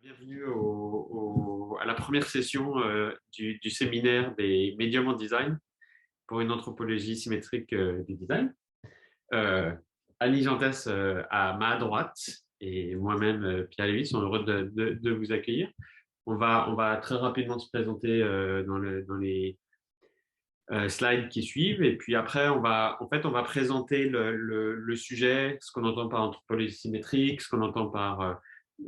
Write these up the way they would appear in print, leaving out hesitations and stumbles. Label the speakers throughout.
Speaker 1: Bienvenue à la première session du séminaire des médiums en design pour une anthropologie symétrique du design. Euh, Annie Jantès à ma droite et moi-même, Pierre Lévy, sont heureux de vous accueillir. On va très rapidement se présenter dans les slides qui suivent et puis après, on va présenter le sujet, ce qu'on entend par anthropologie symétrique, ce qu'on entend par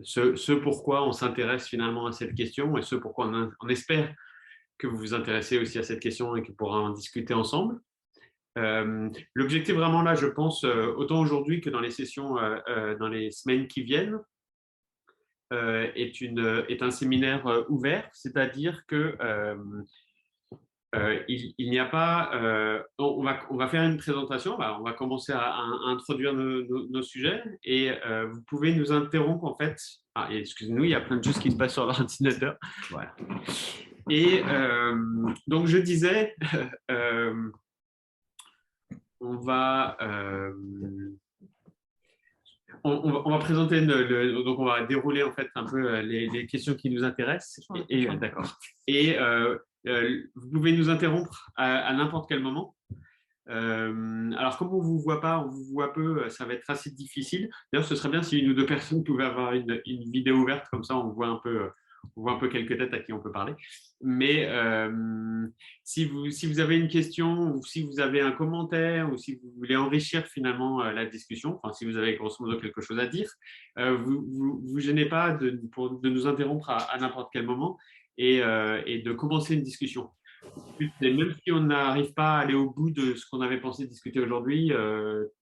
Speaker 1: ce pourquoi on s'intéresse finalement à cette question et ce pourquoi on espère que vous vous intéressez aussi à cette question et qu'on pourra en discuter ensemble. L'objectif vraiment là, je pense, autant aujourd'hui que dans les sessions dans les semaines qui viennent, est un séminaire ouvert, c'est-à-dire que il n'y a pas. On va faire une présentation. On va commencer à introduire nos sujets et vous pouvez nous interrompre en fait. Ah, excusez-nous, il y a plein de choses qui se passent sur l'ordinateur. Voilà. Et donc je disais, euh, on va. On va présenter donc on va dérouler en fait un peu les questions qui nous intéressent d'accord. Et vous pouvez nous interrompre à n'importe quel moment. Alors comme on vous voit pas, on vous voit peu, ça va être assez difficile. D'ailleurs, ce serait bien si une ou deux personnes pouvaient avoir une vidéo ouverte, comme ça on voit un peu quelques têtes à qui on peut parler. Mais si vous avez une question ou si vous avez un commentaire ou si vous voulez enrichir finalement la discussion, enfin si vous avez grosso modo quelque chose à dire, vous gênez pas de nous interrompre à n'importe quel moment et de commencer une discussion. Et même si on n'arrive pas à aller au bout de ce qu'on avait pensé discuter aujourd'hui,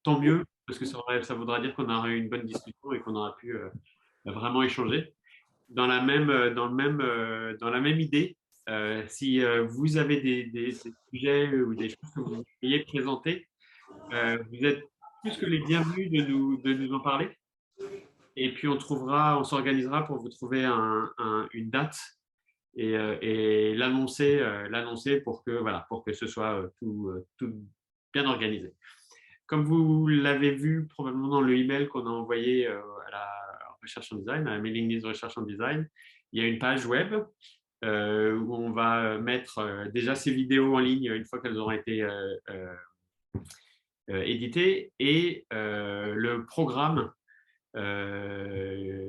Speaker 1: tant mieux, parce que ça voudra dire qu'on aura eu une bonne discussion et qu'on aura pu vraiment échanger. Dans la même idée, si vous avez des sujets ou des choses que vous voudriez présenter, vous êtes plus que les bienvenus de nous en parler. Et puis on s'organisera pour vous trouver une date et l'annoncer pour que ce soit tout bien organisé. Comme vous l'avez vu probablement dans le email qu'on a envoyé à la recherche en design, à la mailing list recherche en design, il y a une page web où on va mettre déjà ces vidéos en ligne une fois qu'elles auront été éditées et le programme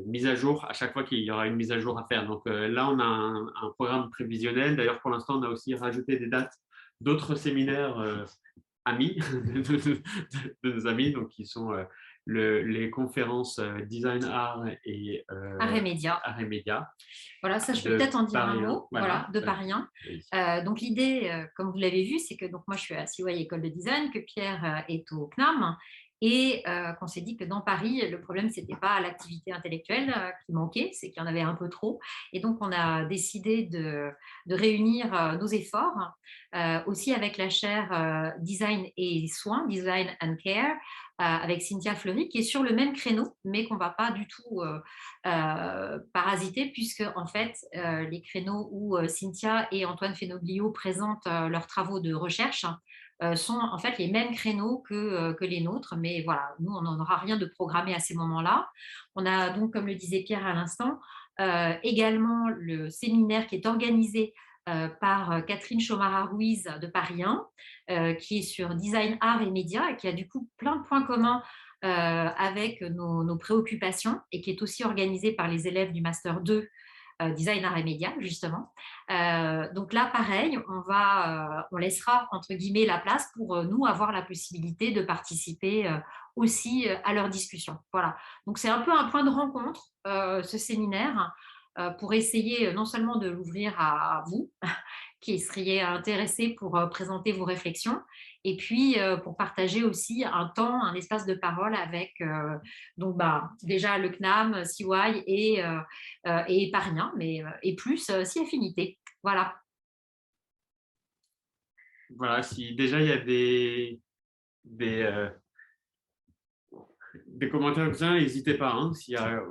Speaker 1: mise à jour à chaque fois qu'il y aura une mise à jour à faire. Donc là, on a un programme prévisionnel. D'ailleurs, pour l'instant, on a aussi rajouté des dates d'autres séminaires amis, de nos amis, donc qui sont les conférences Design Art et
Speaker 2: Art et média.
Speaker 1: Art et Média.
Speaker 2: Voilà, ça, je peux peut-être en dire un mot,
Speaker 1: Voilà.
Speaker 2: de Paris 1. Donc, l'idée, comme vous l'avez vu, c'est que donc, moi, je suis à CY École de Design, que Pierre est au CNAM, et qu'on s'est dit que dans Paris, le problème, ce n'était pas l'activité intellectuelle qui manquait, c'est qu'il y en avait un peu trop. Et donc, on a décidé de réunir nos efforts, aussi avec la chaire Design et Soins, Design and Care, avec Cynthia Fleury, qui est sur le même créneau, mais qu'on ne va pas du tout parasiter, puisque en fait, les créneaux où Cynthia et Antoine Fenoglio présentent leurs travaux de recherche sont en fait les mêmes créneaux que les nôtres, mais voilà, nous, on n'en aura rien de programmé à ces moments-là. On a donc, comme le disait Pierre à l'instant, également le séminaire qui est organisé par Catherine Chomara-Ruiz de Paris 1, qui est sur design, art et médias, et qui a du coup plein de points communs avec nos préoccupations, et qui est aussi organisée par les élèves du Master 2 Design, Art et Médias, justement. Donc là, pareil, on laissera, entre guillemets, la place pour nous avoir la possibilité de participer aussi à leur discussion. Voilà. Donc c'est un peu un point de rencontre, ce séminaire, pour essayer non seulement de l'ouvrir à vous, qui seriez intéressés pour présenter vos réflexions, et puis pour partager aussi un temps, un espace de parole avec donc déjà le CNAM, CY et Paris 1, mais et plus si affinité. Voilà.
Speaker 1: Voilà, si déjà il y a des, euh, des commentaires comme ça, n'hésitez pas. Hein, s'il y a,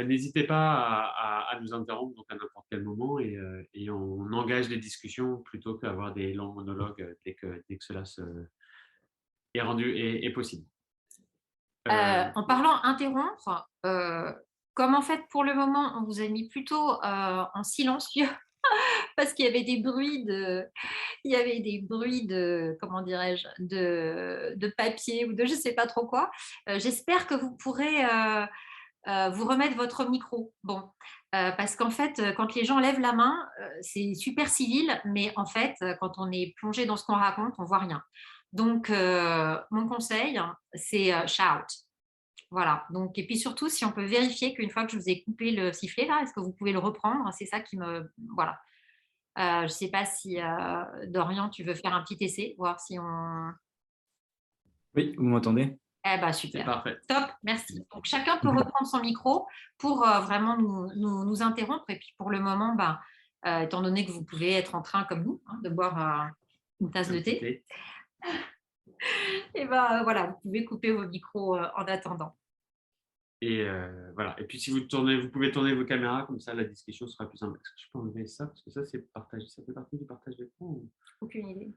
Speaker 1: n'hésitez pas à nous interrompre donc à n'importe quel moment et on engage des discussions plutôt qu'avoir des longs monologues dès que cela est rendu est possible.
Speaker 2: En parlant interrompre, Comme en fait, pour le moment, on vous a mis plutôt en silencieux parce qu'il y avait des bruits comment dirais-je, de papier ou de je sais pas trop quoi. J'espère que vous pourrez vous remettre votre micro. Bon, parce qu'en fait, quand les gens lèvent la main, c'est super civil, mais en fait, quand on est plongé dans ce qu'on raconte, on voit rien. Donc, mon conseil, hein, c'est shout. Voilà. Donc, et puis surtout, si on peut vérifier qu'une fois que je vous ai coupé le sifflet, là, est-ce que vous pouvez le reprendre? C'est ça qui me. Voilà. Je ne sais pas si Dorian, tu veux faire un petit essai, voir si on.
Speaker 3: Oui, vous m'entendez?
Speaker 2: Eh ben
Speaker 1: C'est
Speaker 2: super.
Speaker 1: parfait.
Speaker 2: Top, merci. Donc chacun peut reprendre son micro pour vraiment nous interrompre. Et puis pour le moment, ben, étant donné que vous pouvez être en train comme nous, hein, de boire une tasse de thé, et ben voilà, vous pouvez couper vos micros en attendant.
Speaker 1: Et voilà. Et puis si vous tournez, vous pouvez tourner vos caméras, comme ça la discussion sera plus simple. Est-ce que je peux enlever ça? Parce que ça, c'est partagé. Ça fait partie du partage d'écran
Speaker 2: Aucune idée.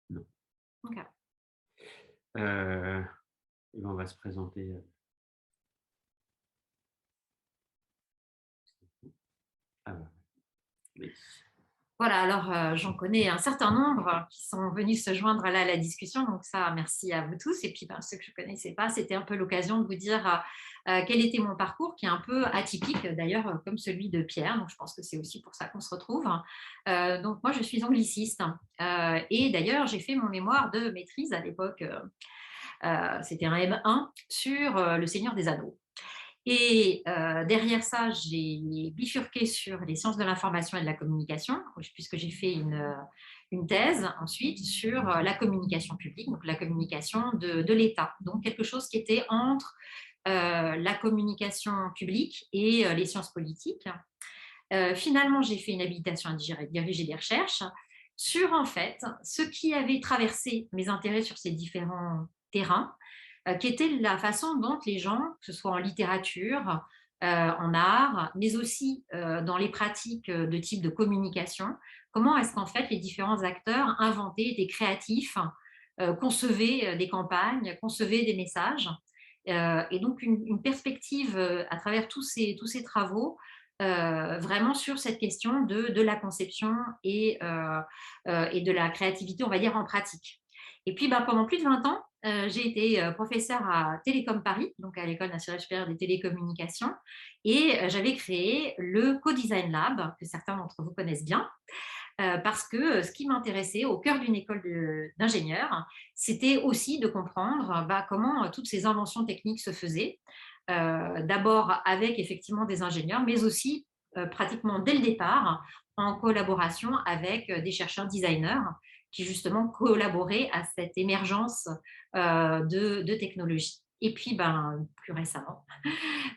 Speaker 1: Non.
Speaker 2: Ok.
Speaker 1: Et ben, on va se présenter. Ah, oui.
Speaker 2: Voilà, alors j'en connais un certain nombre qui sont venus se joindre à la discussion, donc ça, merci à vous tous. Et puis ben, ceux que je ne connaissais pas, c'était un peu l'occasion de vous dire quel était mon parcours, qui est un peu atypique d'ailleurs, comme celui de Pierre. Donc je pense que c'est aussi pour ça qu'on se retrouve. Donc moi, je suis angliciste et d'ailleurs, j'ai fait mon mémoire de maîtrise à l'époque, c'était un M1 sur Le Seigneur des Anneaux. Et derrière ça, j'ai bifurqué sur les sciences de l'information et de la communication, puisque j'ai fait une thèse ensuite sur la communication publique, donc la communication de l'État. Donc quelque chose qui était entre la communication publique et les sciences politiques. Finalement, j'ai fait une habilitation à diriger des recherches sur en fait ce qui avait traversé mes intérêts sur ces différents terrains, qui était la façon dont les gens, que ce soit en littérature, en art, mais aussi dans les pratiques de type de communication, comment est-ce qu'en fait les différents acteurs inventaient, étaient créatifs, concevaient des campagnes, concevaient des messages. Et donc une perspective à travers tous ces travaux, vraiment sur cette question de la conception et de la créativité, on va dire, en pratique. Et puis, bah, pendant plus de 20 ans, j'ai été professeure à Télécom Paris, donc à l'École nationale supérieure des télécommunications, et j'avais créé le Co-Design Lab, que certains d'entre vous connaissent bien, parce que ce qui m'intéressait au cœur d'une école d'ingénieurs, c'était aussi de comprendre bah, comment toutes ces inventions techniques se faisaient, d'abord avec effectivement des ingénieurs, mais aussi pratiquement dès le départ en collaboration avec des chercheurs designers qui justement collaboraient à cette émergence de technologies. Et puis, ben, plus récemment,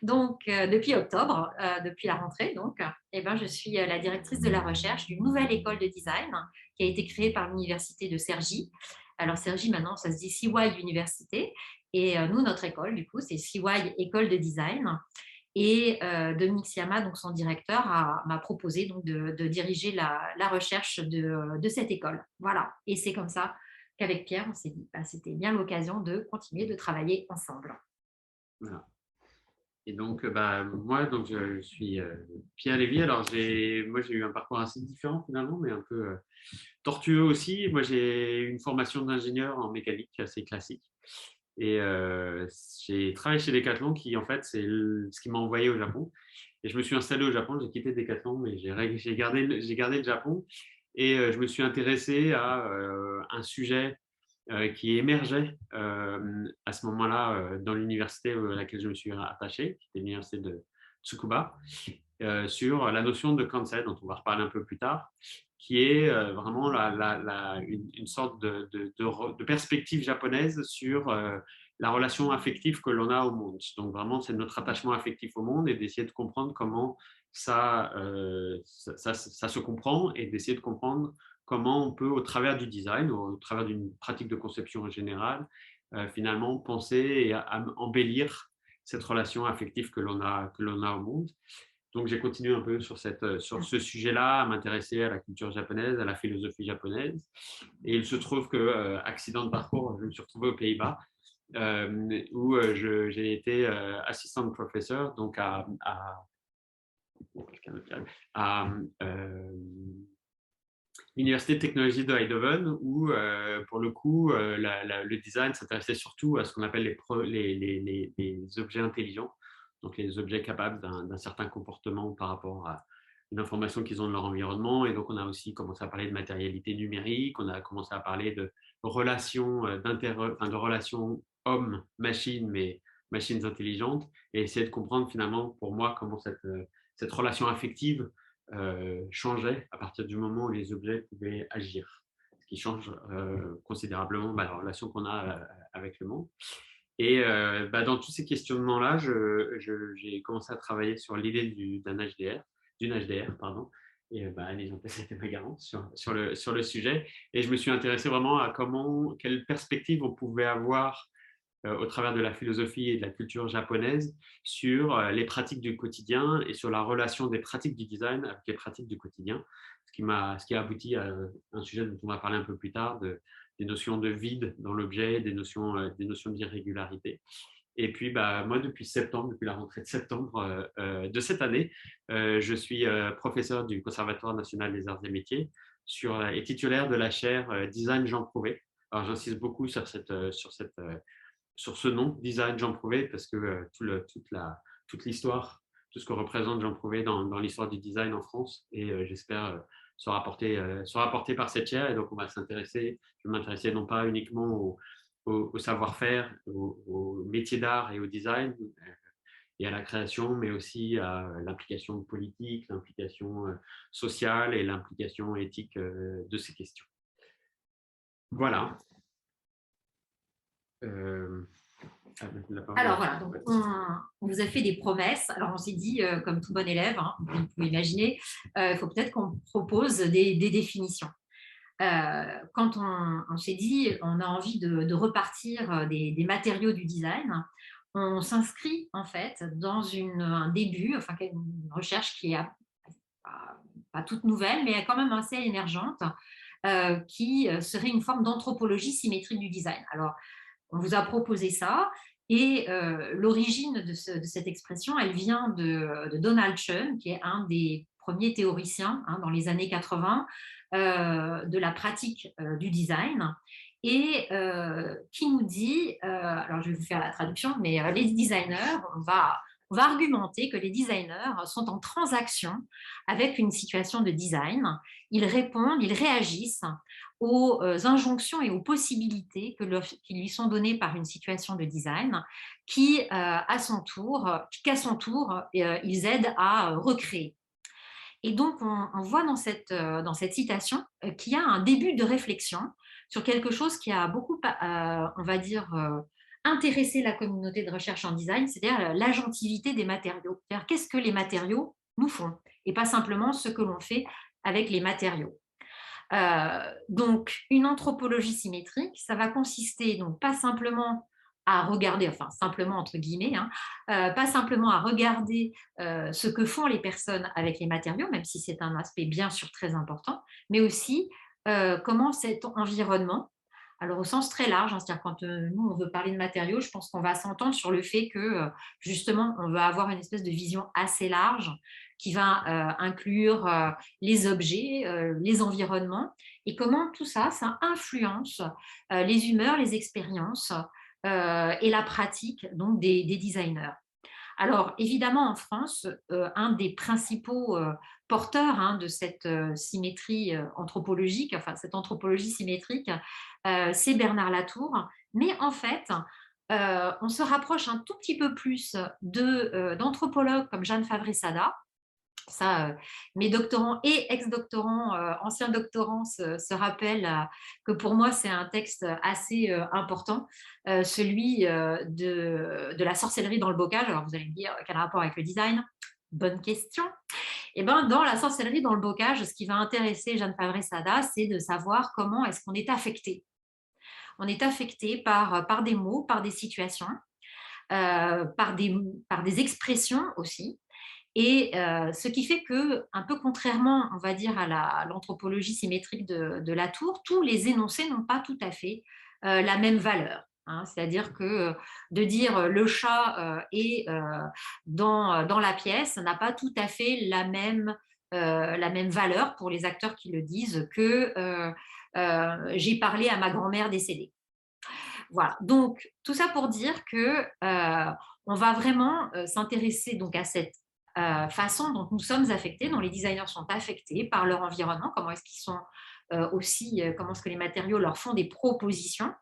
Speaker 2: donc depuis octobre, depuis la rentrée, donc, eh ben, je suis la directrice de la recherche d'une nouvelle école de design qui a été créée par l'université de Cergy. Alors Cergy, maintenant, ça se dit CY Université. Et nous, notre école, du coup, c'est CY École de Design. Et Dominique Siama, donc son directeur, m'a proposé donc de diriger la recherche de cette école. Voilà. Et c'est comme ça qu'avec Pierre, on s'est dit bah, c'était bien l'occasion de continuer de travailler ensemble.
Speaker 1: Voilà. Et donc, bah, moi, donc, je suis Pierre Lévy. Alors, moi, j'ai eu un parcours assez différent finalement, mais un peu tortueux aussi. Moi, j'ai une formation d'ingénieur en mécanique assez classique. Et j'ai travaillé chez Decathlon, qui en fait, c'est ce qui m'a envoyé au Japon. Et je me suis installé au Japon, j'ai quitté Decathlon, mais j'ai gardé le Japon. Et je me suis intéressé à un sujet qui émergeait à ce moment-là dans l'université à laquelle je me suis attaché, qui était l'université de Tsukuba, sur la notion de Kansei, dont on va reparler un peu plus tard, qui est vraiment une sorte de perspective japonaise sur la relation affective que l'on a au monde. Donc vraiment, c'est notre attachement affectif au monde et d'essayer de comprendre comment ça se comprend et d'essayer de comprendre comment on peut, au travers du design, au travers d'une pratique de conception en général, finalement penser et à embellir cette relation affective que l'on a au monde. Donc, j'ai continué un peu sur ce sujet-là, à m'intéresser à la culture japonaise, à la philosophie japonaise. Et il se trouve que, accident de parcours, je me suis retrouvé aux Pays-Bas où j'ai été assistant professeur donc à l'Université de technologie de Eindhoven, où pour le coup, le design s'intéressait surtout à ce qu'on appelle les objets intelligents, donc les objets capables d'un certain comportement par rapport à une information qu'ils ont de leur environnement. Et donc, on a aussi commencé à parler de matérialité numérique, on a commencé à parler de relations, de relations homme-machine, mais machines intelligentes, et essayer de comprendre finalement, pour moi, comment cette relation affective changeait à partir du moment où les objets pouvaient agir, ce qui change considérablement la relation qu'on a avec le monde. Et dans tous ces questionnements-là, j'ai commencé à travailler sur l'idée d'une HDR, pardon. Et Annie Jean-Pierre, c'était ma garante sur le sujet. Et je me suis intéressé vraiment à quelle perspective on pouvait avoir au travers de la philosophie et de la culture japonaise sur les pratiques du quotidien et sur la relation des pratiques du design avec les pratiques du quotidien, ce qui a abouti à un sujet dont on va parler un peu plus tard, des notions de vide dans l'objet, des notions d'irrégularité. Et puis, moi, depuis la rentrée de septembre de cette année, je suis professeur du Conservatoire national des arts et métiers et titulaire de la chaire Design Jean Prouvé. Alors, j'insiste beaucoup sur ce nom, Design Jean Prouvé, parce que toute l'histoire, tout ce que représente Jean Prouvé dans l'histoire du design en France, et j'espère sera apporté par cette chaire. Et donc, je vais m'intéresser non pas uniquement au savoir-faire, au métier d'art et au design, et à la création, mais aussi à l'implication politique, l'implication sociale et l'implication éthique de ces questions. Voilà.
Speaker 2: Alors voilà, donc on vous a fait des promesses. Alors on s'est dit, comme tout bon élève, hein, vous pouvez imaginer, il faut peut-être qu'on propose des définitions. Quand on s'est dit, on a envie de repartir des matériaux du design, on s'inscrit en fait dans un début, enfin une recherche qui est pas toute nouvelle, mais quand même assez émergente, qui serait une forme d'anthropologie symétrique du design. Alors, on vous a proposé ça, et l'origine de cette expression, elle vient de Donald Chun, qui est un des premiers théoriciens dans les années 80 de la pratique du design, et qui nous dit, alors je vais vous faire la traduction, mais les designers, on va argumenter que les designers sont en transaction avec une situation de design. Ils répondent, ils réagissent aux injonctions et aux possibilités qui lui sont données par une situation de design, qu'à son tour, ils aident à recréer. Et donc, on voit dans cette citation qu'il y a un début de réflexion sur quelque chose qui a beaucoup, on va dire, intéressé la communauté de recherche en design, c'est-à-dire l'agentivité des matériaux. C'est-à-dire qu'est-ce que les matériaux nous font, et pas simplement ce que l'on fait avec les matériaux. Donc, une anthropologie symétrique, ça va consister donc pas simplement à regarder, enfin simplement entre guillemets, pas simplement à regarder ce que font les personnes avec les matériaux, même si c'est un aspect bien sûr très important, mais aussi comment cet environnement, alors au sens très large, c'est-à-dire quand nous on veut parler de matériaux, je pense qu'on va s'entendre sur le fait que justement on va avoir une espèce de vision assez large qui va inclure les objets, les environnements, et comment tout ça, ça influence les humeurs, les expériences et la pratique donc des designers. Alors, évidemment, en France, un des principaux porteurs de cette symétrie anthropologique, enfin cette anthropologie symétrique, c'est Bernard Latour. Mais en fait, on se rapproche un tout petit peu plus d'anthropologues comme Jeanne Favre-Sada. Ça, mes doctorants et ex-doctorants, anciens doctorants se rappellent que pour moi, c'est un texte assez important, celui de la sorcellerie dans le bocage. Alors, vous allez me dire, quel rapport avec le design? Bonne question. Et ben, dans la sorcellerie dans le bocage, ce qui va intéresser Jeanne Favre-Sada, c'est de savoir comment est-ce qu'on est affecté. On est affecté par des mots, par des situations, par des expressions aussi. Et ce qui fait que, un peu contrairement, on va dire, à l'anthropologie symétrique de Latour, tous les énoncés n'ont pas tout à fait la même valeur. hein. C'est-à-dire que de dire le chat est dans la pièce n'a pas tout à fait la même valeur pour les acteurs qui le disent que j'ai parlé à ma grand-mère décédée. Voilà, donc tout ça pour dire que on va vraiment s'intéresser donc à cette façon dont nous sommes affectés, dont les designers sont affectés par leur environnement, comment est-ce qu'ils sont comment est-ce que les matériaux leur font des propositions,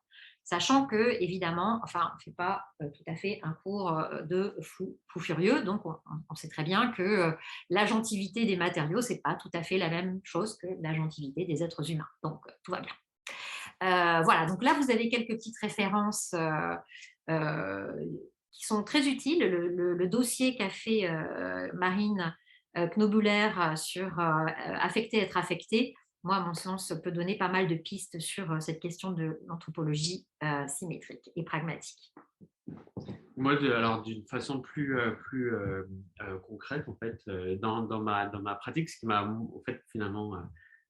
Speaker 2: sachant que évidemment, enfin, on ne fait pas tout à fait un cours de fou furieux, donc on sait très bien que l'agentivité des matériaux, c'est pas tout à fait la même chose que l'agentivité des êtres humains, donc tout va bien. Voilà, donc là, vous avez quelques petites références euh, qui sont très utiles. Le dossier qu'a fait Marine Knobuler sur affecter, être affecté, moi, à mon sens, peut donner pas mal de pistes sur cette question de l'anthropologie symétrique et pragmatique.
Speaker 1: Moi, alors d'une façon plus concrète, en fait, dans ma pratique, ce qui m'a en fait finalement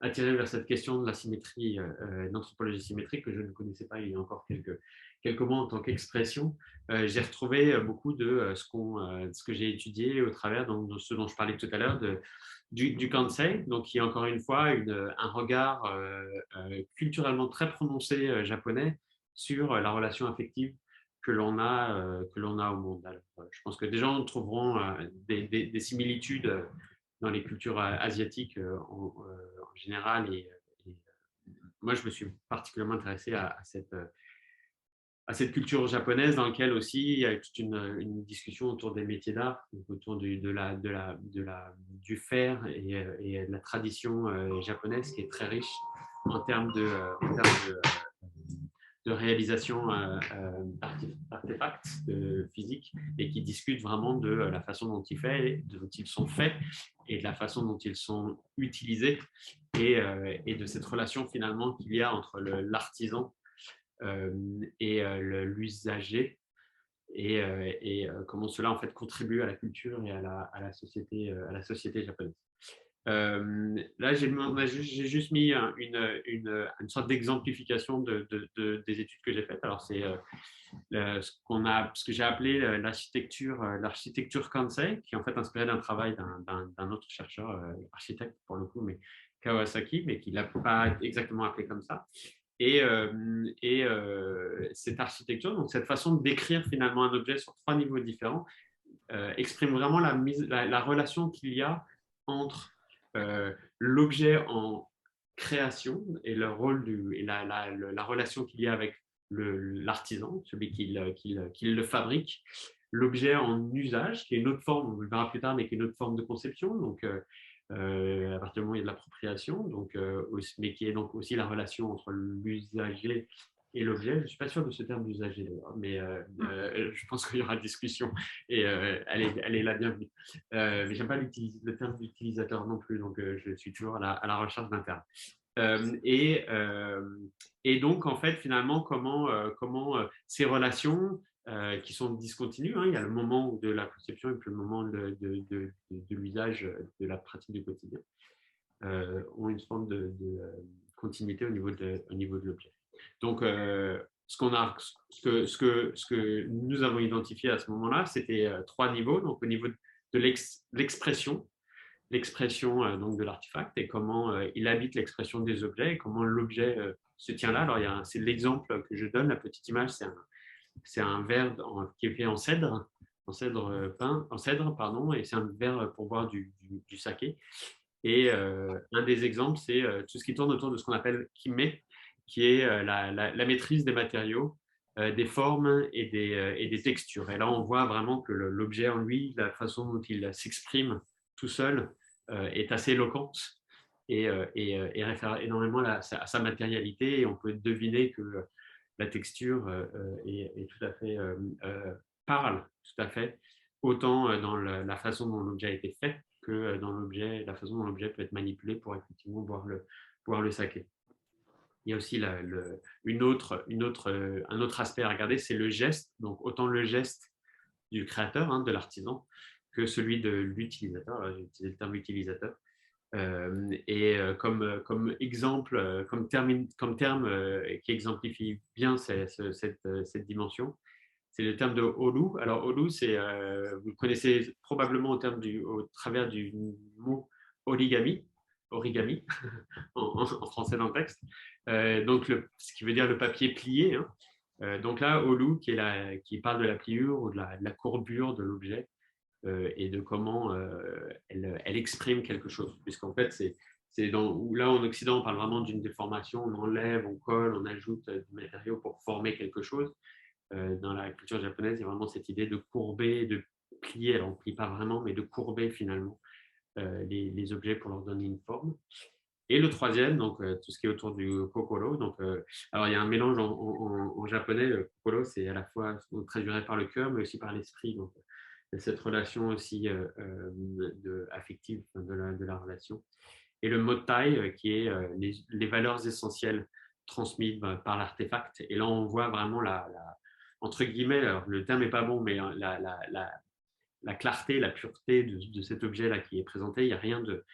Speaker 1: attiré vers cette question de la symétrie, d'anthropologie symétrique que je ne connaissais pas il y a encore quelques mois en tant qu'expression, j'ai retrouvé beaucoup de ce que j'ai étudié au travers de ce dont je parlais tout à l'heure du Kansei, donc qui est encore une fois un regard culturellement très prononcé japonais sur la relation affective que l'on a au monde. Alors, je pense que des gens trouveront des similitudes dans les cultures asiatiques en général. Et moi, je me suis particulièrement intéressé à cette culture japonaise dans laquelle aussi il y a toute une discussion autour des métiers d'art, autour du faire et de la tradition japonaise qui est très riche en termes de réalisation d'artefacts physiques et qui discutent vraiment de la façon dont ils sont faits et de la façon dont ils sont utilisés et de cette relation finalement qu'il y a entre l'artisan et l'usager et comment cela en fait contribue à la culture et à la société japonaise. Là, j'ai juste mis une sorte d'exemplification des études que j'ai faites. Alors, c'est ce que j'ai appelé l'architecture Kansei, qui est en fait inspiré d'un travail d'un autre chercheur, architecte pour le coup, mais Kawasaki, mais qui ne l'a pas exactement appelé comme ça. Cette architecture, donc cette façon de décrire finalement un objet sur 3 niveaux différents, exprime vraiment la relation qu'il y a entre l'objet en création et le rôle et la relation qu'il y a avec l'artisan, celui qui le fabrique, l'objet en usage, qui est une autre forme, on le verra plus tard, mais qui est une autre forme de conception, donc à partir du moment où il y a de l'appropriation, mais qui est donc aussi la relation entre l'usager et l'objet. Je ne suis pas sûr de ce terme d'usager d'ailleurs, mais je pense qu'il y aura discussion et elle est la bienvenue. Mais j'aime pas le terme d'utilisateur non plus, donc je suis toujours à la recherche d'un terme. Et donc, en fait, finalement, comment ces relations qui sont discontinues, hein, il y a le moment de la conception et puis le moment de l'usage de la pratique du quotidien, ont une forme de continuité au niveau de l'objet. Donc, ce que nous avons identifié à ce moment-là, c'était 3 niveaux. Donc, au niveau de l'expression donc de l'artefact et comment il habite l'expression des objets et comment l'objet se tient là. Alors, c'est l'exemple que je donne, la petite image, c'est un verre qui est fait en cèdre pardon, et c'est un verre pour boire du saké. Et un des exemples, c'est tout ce qui tourne autour de ce qu'on appelle kime, qui est la maîtrise des matériaux, des formes et des textures. Et là, on voit vraiment que l'objet en lui, la façon dont il s'exprime tout seul, est assez éloquente et réfère énormément à sa matérialité. Et on peut deviner que la texture est tout à fait parle tout à fait autant dans la façon dont l'objet a été fait que dans la façon dont l'objet peut être manipulé pour effectivement boire le saké. Il y a aussi un autre aspect à regarder, c'est le geste. Donc autant le geste du créateur, hein, de l'artisan, que celui de l'utilisateur. J'ai utilisé le terme utilisateur. Comme exemple, comme terme qui exemplifie bien cette dimension, c'est le terme de Olu. Alors, Olu, vous le connaissez probablement au travers du mot origami, origami en français dans le texte. Donc, ce qui veut dire le papier plié. Hein. Donc là, Olu, qui parle de la pliure ou de la courbure de l'objet et de comment elle exprime quelque chose. Puisqu'en fait, là, en Occident, on parle vraiment d'une déformation, on enlève, on colle, on ajoute du matériau pour former quelque chose. Dans la culture japonaise, il y a vraiment cette idée de courber, de plier. Alors, on ne plie pas vraiment, mais de courber finalement les objets pour leur donner une forme. Et le troisième, donc tout ce qui est autour du kokoro. Donc, alors, il y a un mélange en japonais. Le kokoro, c'est à la fois traduit par le cœur, mais aussi par l'esprit. Donc, cette relation aussi affective de la relation. Et le motai, qui est les valeurs essentielles transmises par l'artefact. Et là, on voit vraiment entre guillemets, alors, le terme n'est pas bon, mais la clarté, la pureté de cet objet-là qui est présenté. Il n'y a rien de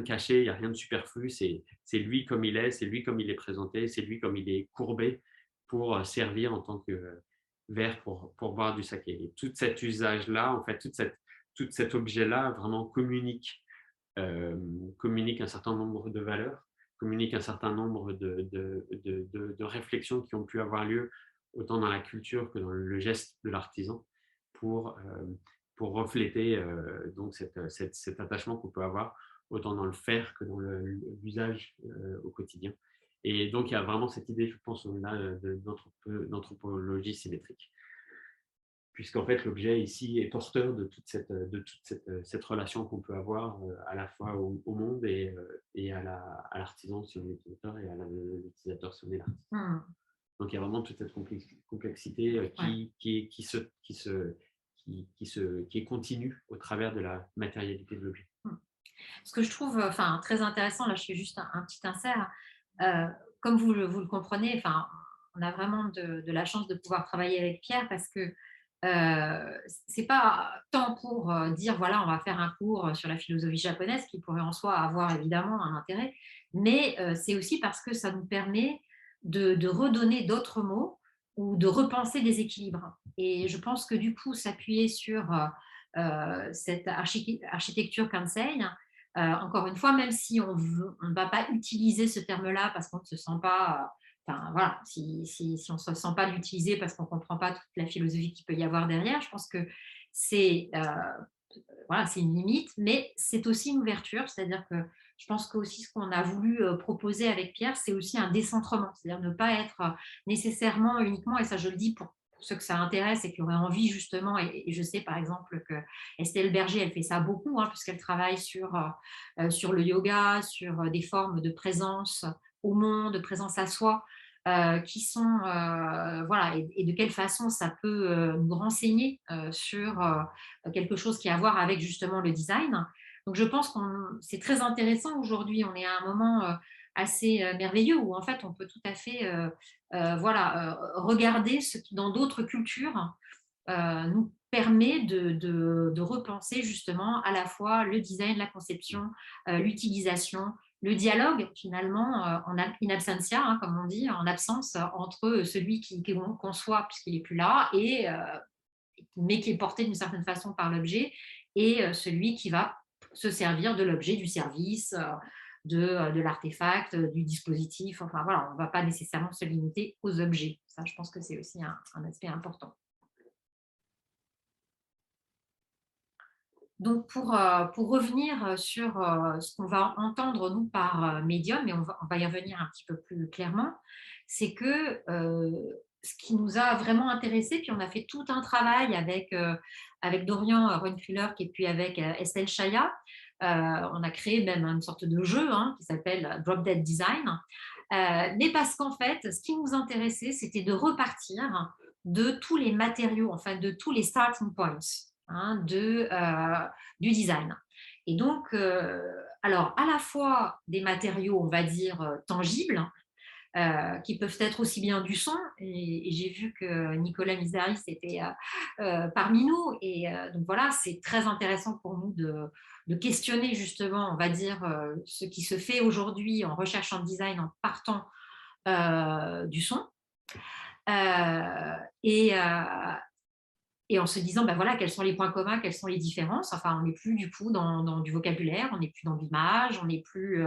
Speaker 1: caché, il n'y a rien de superflu. C'est lui comme il est, c'est lui comme il est présenté, c'est lui comme il est courbé pour servir en tant que verre pour boire du saké. Et tout cet usage-là, en fait, tout cet objet-là vraiment communique un certain nombre de valeurs, communique un certain nombre de réflexions qui ont pu avoir lieu autant dans la culture que dans le geste de l'artisan pour refléter donc cet attachement qu'on peut avoir autant dans le faire que dans l'usage au quotidien. Et donc, il y a vraiment cette idée, je pense, là, d'anthropologie symétrique. Puisqu'en fait, l'objet ici est porteur de toute cette relation qu'on peut avoir à la fois au monde et à l'artisan si on est l'utilisateur et à l'utilisateur si on est l'artisan. Donc, il y a vraiment toute cette complexité qui est continue au travers de la matérialité de l'objet.
Speaker 2: Ce que je trouve très intéressant, là je fais juste un petit insert, comme vous le comprenez, on a vraiment de la chance de pouvoir travailler avec Pierre parce que c'est pas tant pour dire voilà on va faire un cours sur la philosophie japonaise qui pourrait en soi avoir évidemment un intérêt, mais c'est aussi parce que ça nous permet de redonner d'autres mots ou de repenser des équilibres. Et je pense que du coup s'appuyer sur cette architecture Kansei, encore une fois, même si on ne va pas utiliser ce terme-là parce qu'on ne se sent pas, voilà, si on ne se sent pas l'utiliser parce qu'on ne comprend pas toute la philosophie qu'il peut y avoir derrière, je pense que c'est voilà, c'est une limite, mais c'est aussi une ouverture, c'est-à-dire que je pense que aussi ce qu'on a voulu proposer avec Pierre, c'est aussi un décentrement, c'est-à-dire ne pas être nécessairement uniquement, et ça je le dis pour ceux que ça intéresse et qui auraient envie justement, et je sais par exemple que Estelle Berger, elle fait ça beaucoup, puisqu'elle travaille sur le yoga, sur des formes de présence au monde, de présence à soi, qui sont, voilà, et de quelle façon ça peut nous renseigner sur quelque chose qui a à voir avec justement le design. Donc je pense que c'est très intéressant aujourd'hui, on est à un moment assez merveilleux où en fait on peut tout à fait voilà, regarder ce qui dans d'autres cultures nous permet de repenser justement à la fois le design, la conception, l'utilisation, le dialogue finalement in absentia, comme on dit, en absence entre celui qui conçoit puisqu'il n'est plus là, mais qui est porté d'une certaine façon par l'objet, et celui qui va se servir de l'objet, du service, de l'artefact, du dispositif. Enfin voilà, on ne va pas nécessairement se limiter aux objets. Ça, je pense que c'est aussi un aspect important. Donc, pour revenir sur ce qu'on va entendre, nous, par médium, et on va y revenir un petit peu plus clairement, c'est que ce qui nous a vraiment intéressés, puis on a fait tout un travail avec Dorian Roenkrüller et puis avec Estelle Chaya, on a créé même une sorte de jeu qui s'appelle Drop Dead Design, mais parce qu'en fait, ce qui nous intéressait, c'était de repartir de tous les matériaux, enfin de tous les starting points du design. Et donc, alors à la fois des matériaux, on va dire, tangibles, qui peuvent être aussi bien du son, et j'ai vu que Nicolas Misaris était parmi nous, et donc voilà, c'est très intéressant pour nous de questionner justement, on va dire, ce qui se fait aujourd'hui en recherche en design en partant du son. Euh, et, euh, et en se disant, ben voilà, quels sont les points communs, quelles sont les différences. Enfin, on n'est plus du coup dans du vocabulaire, on n'est plus dans l'image, on n'est plus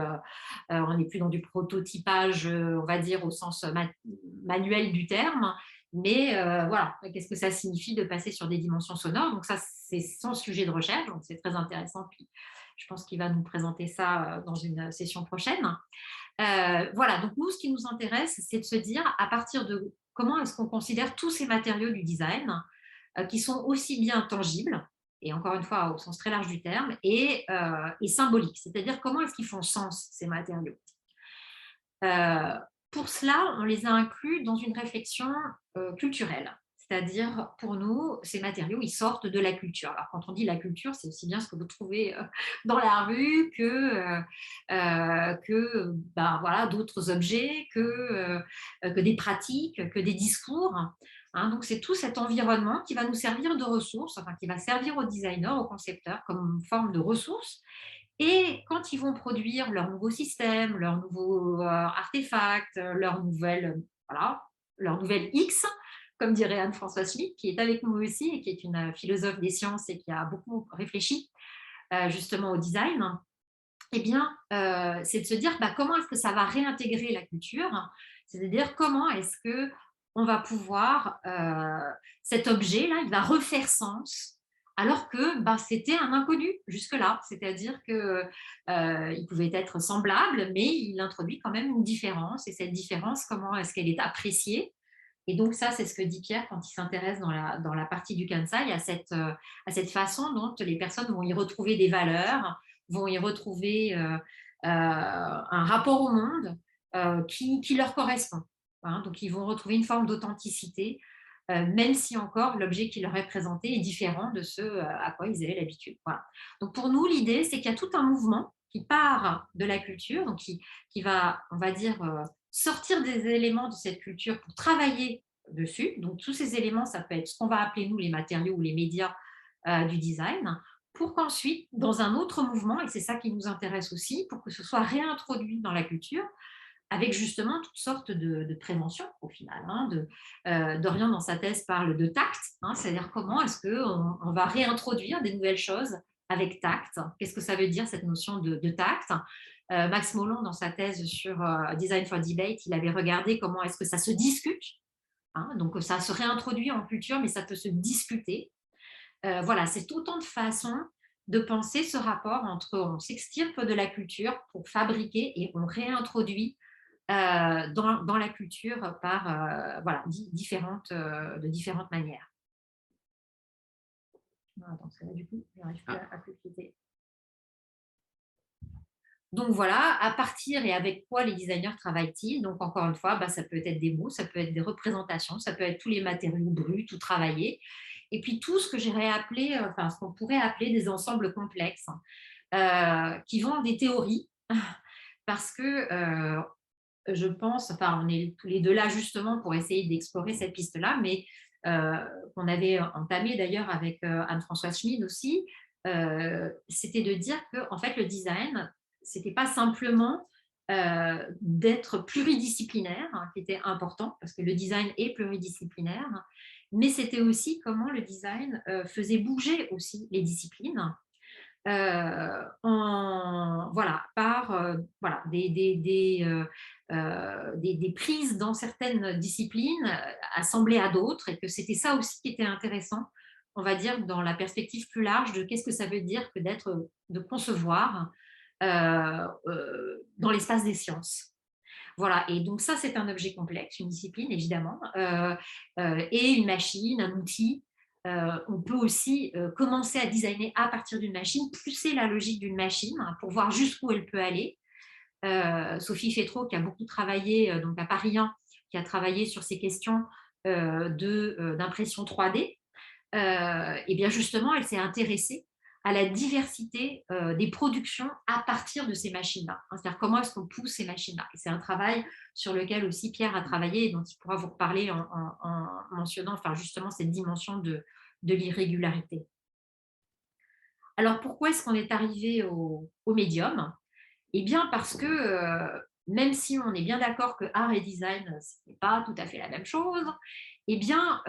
Speaker 2: dans du prototypage, on va dire, au sens manuel du terme. Mais voilà, qu'est-ce que ça signifie de passer sur des dimensions sonores. Donc ça, c'est son sujet de recherche, donc c'est très intéressant. Puis je pense qu'il va nous présenter ça dans une session prochaine. Voilà, donc nous, ce qui nous intéresse, c'est de se dire, à partir de comment est-ce qu'on considère tous ces matériaux du design, qui sont aussi bien tangibles, et encore une fois au sens très large du terme, et symboliques, c'est-à-dire comment est-ce qu'ils font sens, ces matériaux. Pour cela, on les a inclus dans une réflexion culturelle. C'est-à-dire, pour nous, ces matériaux, ils sortent de la culture. Alors, quand on dit la culture, c'est aussi bien ce que vous trouvez dans la rue que ben, voilà, d'autres objets, que des pratiques, que des discours. Hein, donc, c'est tout cet environnement qui va nous servir de ressource, enfin, qui va servir aux designers, aux concepteurs, comme forme de ressources. Et quand ils vont produire leur nouveau système, leur nouveau artefact, voilà, leur nouvelle X, comme dirait Anne-Françoise Schmitt, qui est avec nous aussi et qui est une philosophe des sciences et qui a beaucoup réfléchi justement au design, eh bien, c'est de se dire comment est-ce que ça va réintégrer la culture, c'est-à-dire comment est-ce que on va pouvoir, cet objet-là, il va refaire sens, alors que c'était un inconnu jusque-là, c'est-à-dire qu'il pouvait être semblable, mais il introduit quand même une différence, et cette différence, comment est-ce qu'elle est appréciée? Et donc ça, c'est ce que dit Pierre quand il s'intéresse dans la partie du Kansai, à cette façon dont les personnes vont y retrouver des valeurs, vont y retrouver un rapport au monde qui leur correspond. Hein. Donc ils vont retrouver une forme d'authenticité, même si encore l'objet qui leur est présenté est différent de ce à quoi ils avaient l'habitude. Voilà. Donc pour nous, l'idée, c'est qu'il y a tout un mouvement qui part de la culture, donc qui va, on va dire, sortir des éléments de cette culture pour travailler dessus. Donc tous ces éléments, ça peut être ce qu'on va appeler nous les matériaux ou les médias du design, pour qu'ensuite, dans un autre mouvement, et c'est ça qui nous intéresse aussi, pour que ce soit réintroduit dans la culture, avec justement toutes sortes de préventions au final. Hein, Dorian, dans sa thèse, parle de tact, hein, c'est-à-dire comment est-ce qu'on va réintroduire des nouvelles choses avec tact. Qu'est-ce que ça veut dire, cette notion de tact? Max Molon, dans sa thèse sur Design for Debate, il avait regardé comment est-ce que ça se discute. Hein, donc, ça se réintroduit en culture, mais ça peut se discuter. Voilà, c'est autant de façons de penser ce rapport entre on s'extirpe de la culture pour fabriquer et on réintroduit dans la culture par voilà, de différentes manières. Attends, là, du coup, je n'arrive plus à cliquer. Donc voilà, à partir et avec quoi les designers travaillent-ils? Donc encore une fois, ça peut être des mots, ça peut être des représentations, ça peut être tous les matériaux bruts ou travaillés. Et puis tout ce que j'irais appeler, enfin ce qu'on pourrait appeler des ensembles complexes, qui vont des théories, parce que je pense, enfin on est tous les deux là justement pour essayer d'explorer cette piste-là, mais qu'on avait entamé d'ailleurs avec Anne-Françoise Schmid aussi, c'était de dire que en fait le design, c'était pas simplement d'être pluridisciplinaire, hein, qui était important, parce que le design est pluridisciplinaire, mais c'était aussi comment le design faisait bouger aussi les disciplines, voilà, par voilà, des prises dans certaines disciplines assemblées à d'autres, et que c'était ça aussi qui était intéressant, on va dire, dans la perspective plus large de qu'est-ce que ça veut dire que de concevoir dans l'espace des sciences. Voilà, et donc ça, c'est un objet complexe, une discipline, évidemment, et une machine, un outil. On peut aussi commencer à designer à partir d'une machine, pousser la logique d'une machine pour voir jusqu'où elle peut aller. Sophie Fétrault, qui a beaucoup travaillé donc à Paris 1, qui a travaillé sur ces questions d'impression 3D, et bien justement, elle s'est intéressée à la diversité des productions à partir de ces machines-là. Hein. C'est-à-dire comment est-ce qu'on pousse ces machines-là. Et c'est un travail sur lequel aussi Pierre a travaillé et dont il pourra vous reparler en mentionnant enfin, justement cette dimension de l'irrégularité. Alors pourquoi est-ce qu'on est arrivé au médium? Eh bien parce que même si on est bien d'accord que art et design, ce n'est pas tout à fait la même chose, eh bien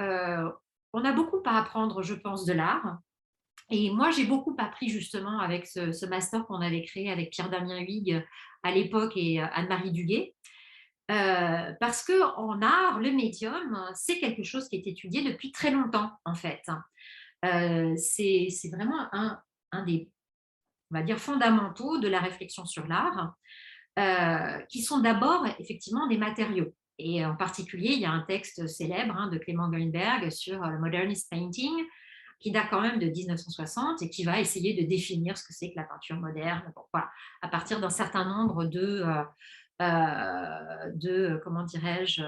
Speaker 2: on a beaucoup à apprendre, je pense, de l'art. Et moi, j'ai beaucoup appris justement avec ce master qu'on avait créé avec Pierre-Damien Huyghe à l'époque et Anne-Marie Duguay. Parce qu'en art, le médium, c'est quelque chose qui est étudié depuis très longtemps, en fait. C'est vraiment un des, on va dire, fondamentaux de la réflexion sur l'art, qui sont d'abord effectivement des matériaux. Et en particulier, il y a un texte célèbre de Clément Greenberg sur le modernist painting, qui date quand même de 1960 et qui va essayer de définir ce que c'est que la peinture moderne, bon, voilà, à partir d'un certain nombre comment dirais-je,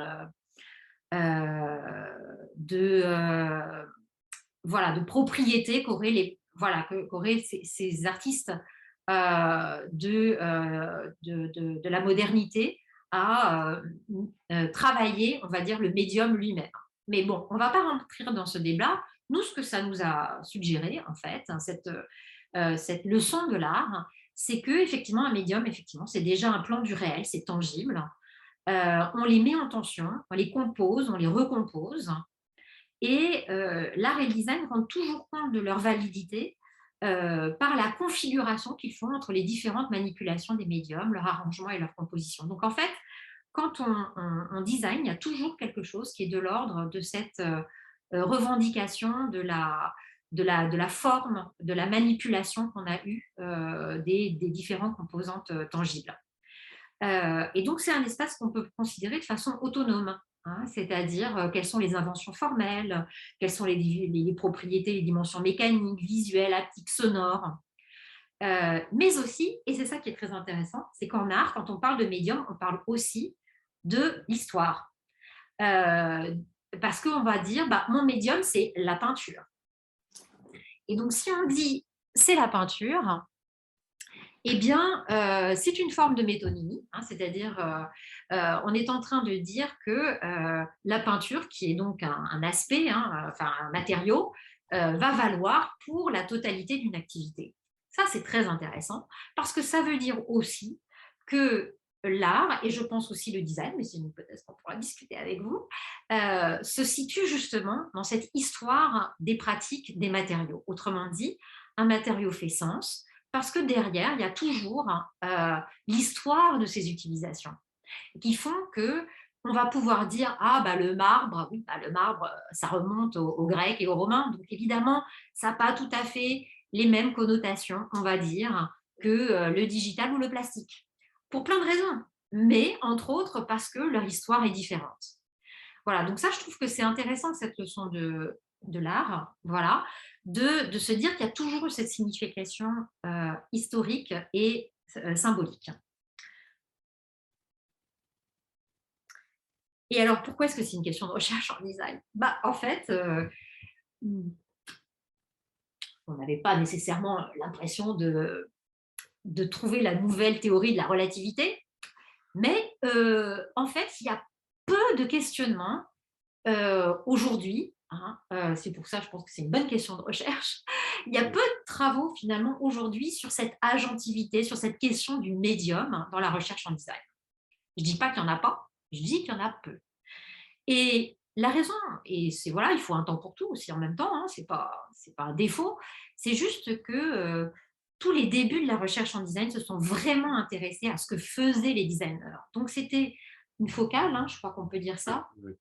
Speaker 2: voilà, de propriétés qu'auraient voilà, qu'auraient ces artistes de la modernité à travailler, on va dire, le médium lui-même. Mais bon, on ne va pas rentrer dans ce débat. Nous, ce que ça nous a suggéré, en fait, cette leçon de l'art, c'est que effectivement un médium, effectivement, c'est déjà un plan du réel, c'est tangible. On les met en tension, on les compose, on les recompose. Et l'art et le design rendent toujours compte de leur validité par la configuration qu'ils font entre les différentes manipulations des médiums, leur arrangement et leur composition. Donc en fait, quand on design, il y a toujours quelque chose qui est de l'ordre de cette revendication de la forme, de la manipulation qu'on a eue des différentes composantes tangibles. Et donc, c'est un espace qu'on peut considérer de façon autonome, hein, c'est-à-dire quelles sont les inventions formelles, quelles sont les propriétés, les dimensions mécaniques, visuelles, haptiques, sonores. Mais aussi, et c'est ça qui est très intéressant, c'est qu'en art, quand on parle de médium, on parle aussi de l'histoire. Parce qu'on va dire, bah, mon médium, c'est la peinture. Et donc, si on dit c'est la peinture, eh bien, c'est une forme de métonymie, hein, c'est-à-dire on est en train de dire que la peinture, qui est donc un aspect, hein, enfin un matériau, va valoir pour la totalité d'une activité. Ça, c'est très intéressant parce que ça veut dire aussi que l'art, et je pense aussi le design, mais c'est une hypothèse qu'on pourra discuter avec vous, se situe justement dans cette histoire des pratiques des matériaux. Autrement dit, un matériau fait sens, parce que derrière, il y a toujours l'histoire de ces utilisations qui font que on va pouvoir dire ah bah le marbre, oui, bah, le marbre, ça remonte aux Grecs et aux Romains, donc évidemment, ça n'a pas tout à fait les mêmes connotations, on va dire, que le digital ou le plastique, pour plein de raisons, mais entre autres parce que leur histoire est différente. Voilà, donc ça, je trouve que c'est intéressant, cette leçon de l'art, voilà, de se dire qu'il y a toujours eu cette signification historique et symbolique. Et alors, pourquoi est-ce que c'est une question de recherche en design? Bah, en fait, on n'avait pas nécessairement l'impression de trouver la nouvelle théorie de la relativité, mais en fait, il y a peu de questionnements aujourd'hui, hein, c'est pour ça je pense que c'est une bonne question de recherche, il y a peu de travaux finalement aujourd'hui sur cette agentivité, sur cette question du médium dans la recherche en design. Je ne dis pas qu'il n'y en a pas, je dis qu'il y en a peu. Et la raison, et c'est voilà, il faut un temps pour tout aussi en même temps, hein, c'est pas un défaut, c'est juste que tous les débuts de la recherche en design se sont vraiment intéressés à ce que faisaient les designers. Donc c'était une focale, hein, je crois qu'on peut dire ça,
Speaker 1: Oui.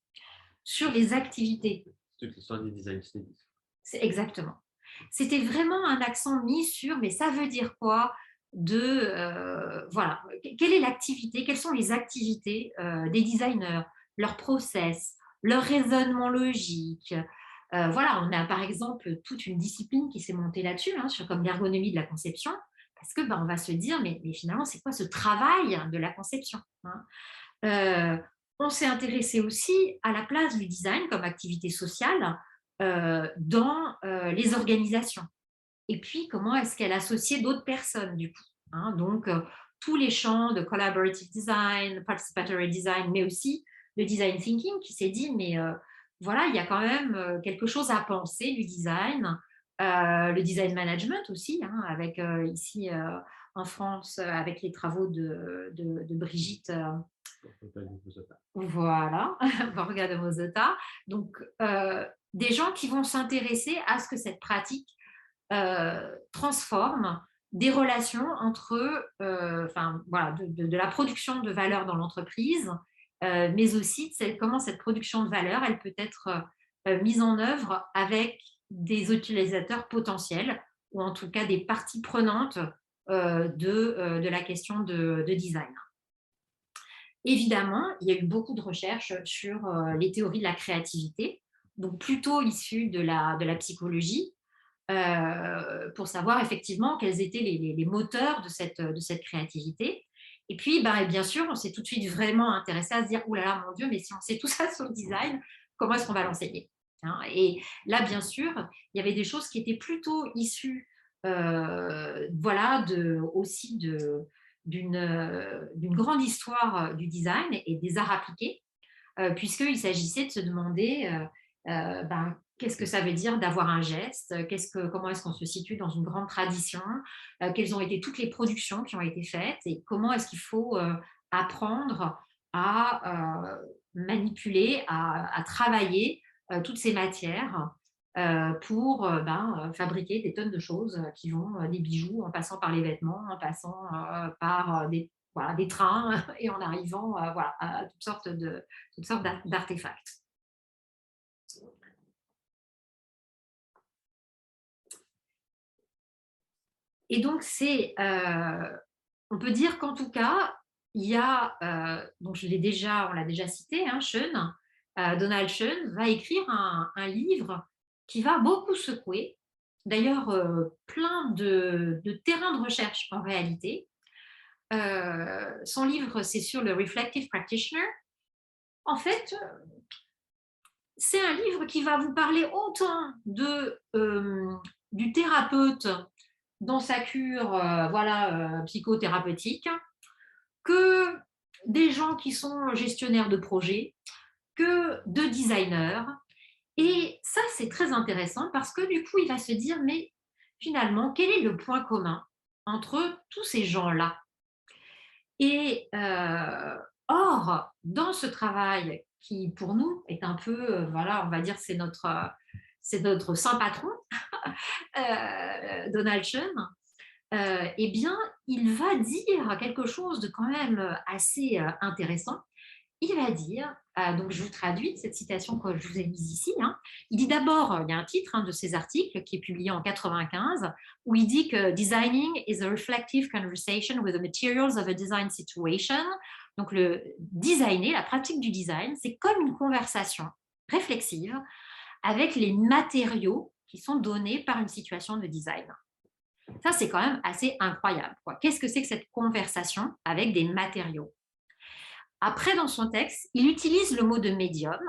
Speaker 2: sur les activités.
Speaker 1: C'est toute l'histoire du design.
Speaker 2: C'est exactement. C'était vraiment un accent mis sur, mais ça veut dire quoi voilà, quelle est l'activité, quelles sont les activités des designers, leur process, leur raisonnement logique. Voilà, on a par exemple toute une discipline qui s'est montée là-dessus, hein, sur comme l'ergonomie de la conception, parce que on va se dire, mais finalement, c'est quoi ce travail de la conception, hein? On s'est intéressé aussi à la place du design comme activité sociale dans les organisations. et puis comment est-ce qu'elle associait d'autres personnes du coup, hein. Donc, tous les champs de collaborative design, participatory design, mais aussi le design thinking qui s'est dit, mais voilà, il y a quand même quelque chose à penser du design, le design management aussi, hein, avec ici en France, avec les travaux de Brigitte. Voilà, Borga de Mosota. Donc, des gens qui vont s'intéresser à ce que cette pratique transforme des relations entre, enfin, voilà, de la production de valeur dans l'entreprise, mais aussi comment cette production de valeur, elle peut être mise en œuvre avec des utilisateurs potentiels, ou en tout cas des parties prenantes de la question de design. Évidemment, il y a eu beaucoup de recherches sur les théories de la créativité, donc plutôt issues de la psychologie, pour savoir effectivement quels étaient les moteurs de cette créativité. Et puis, bah, bien sûr, on s'est tout de suite vraiment intéressé à se dire, ouh là là, mon Dieu, mais si on sait tout ça sur le design, comment est-ce qu'on va l'enseigner, hein? Et là, bien sûr, il y avait des choses qui étaient plutôt issues, voilà, aussi d'une grande histoire du design et des arts appliqués, puisqu'il s'agissait de se demander ben, qu'est-ce que ça veut dire d'avoir un geste, comment est-ce qu'on se situe dans une grande tradition, quelles ont été toutes les productions qui ont été faites et comment est-ce qu'il faut apprendre à manipuler, à travailler toutes ces matières pour fabriquer des tonnes de choses qui vont des bijoux en passant par les vêtements, en passant par des trains et en arrivant voilà, à toutes sortes d'artefacts. Et donc, on peut dire qu'en tout cas, il y a, donc on l'a déjà cité, hein, Schoen, Donald Schoen va écrire un livre qui va beaucoup secouer, d'ailleurs plein de terrains de recherche en réalité. Son livre, c'est sur le Reflective Practitioner. En fait, c'est un livre qui va vous parler autant du thérapeute dans sa cure psychothérapeutique, que des gens qui sont gestionnaires de projets, que de designers. Et ça, c'est très intéressant parce que du coup, il va se dire, mais finalement, quel est le point commun entre tous ces gens-là? Et or, dans ce travail qui, pour nous, est un peu, voilà, on va dire, c'est notre saint patron, Donald Schoen, eh bien, il va dire quelque chose de quand même assez intéressant. Il va dire, donc je vous traduis cette citation que je vous ai mise ici, hein. Il dit d'abord, il y a un titre de ses articles qui est publié en 95, où il dit que designing is a reflective conversation with the materials of a design situation. Donc le designer, la pratique du design, c'est comme une conversation réflexive avec les matériaux qui sont donnés par une situation de design. Ça, c'est quand même assez incroyable, quoi. Qu'est-ce que c'est que cette conversation avec des matériaux? Après, dans son texte, il utilise le mot de médium.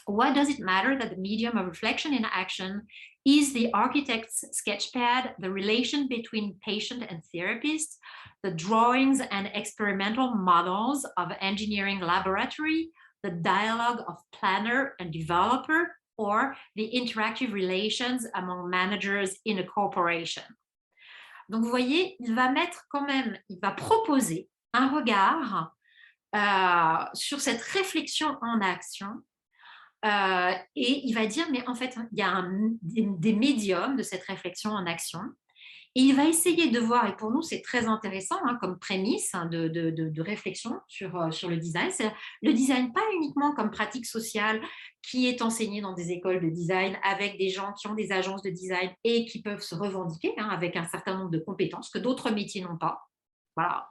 Speaker 2: Why does it matter that the medium of reflection in action is the architect's sketchpad, the relation between patient and therapist, the drawings and experimental models of engineering laboratory, the dialogue of planner and developer, or the interactive relations among managers in a corporation? Donc, vous voyez, il va proposer un regard sur cette réflexion en action, et il va dire, mais en fait, il y a des médiums de cette réflexion en action, et il va essayer de voir, et pour nous c'est très intéressant comme prémisse de réflexion sur le design, c'est le design pas uniquement comme pratique sociale qui est enseignée dans des écoles de design avec des gens qui ont des agences de design et qui peuvent se revendiquer avec un certain nombre de compétences que d'autres métiers n'ont pas. Voilà.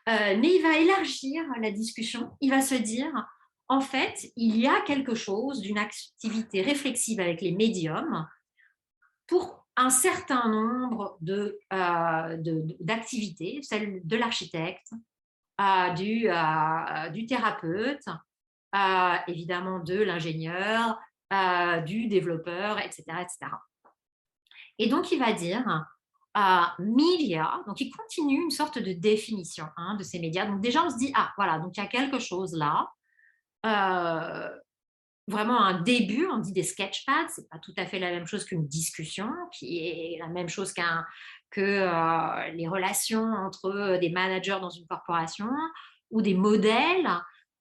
Speaker 2: Mais il va élargir la discussion, il va se dire, en fait, il y a quelque chose d'une activité réflexive avec les médiums pour un certain nombre d'activités, celle de l'architecte, du thérapeute, évidemment de l'ingénieur, du développeur, etc., etc. Et donc, il va dire media, donc il continue une sorte de définition de ces médias. Donc déjà, on se dit, ah, voilà, donc il y a quelque chose là. Vraiment un début, on dit des sketchpads, c'est pas tout à fait la même chose qu'une discussion, qui est la même chose que les relations entre des managers dans une corporation ou des modèles.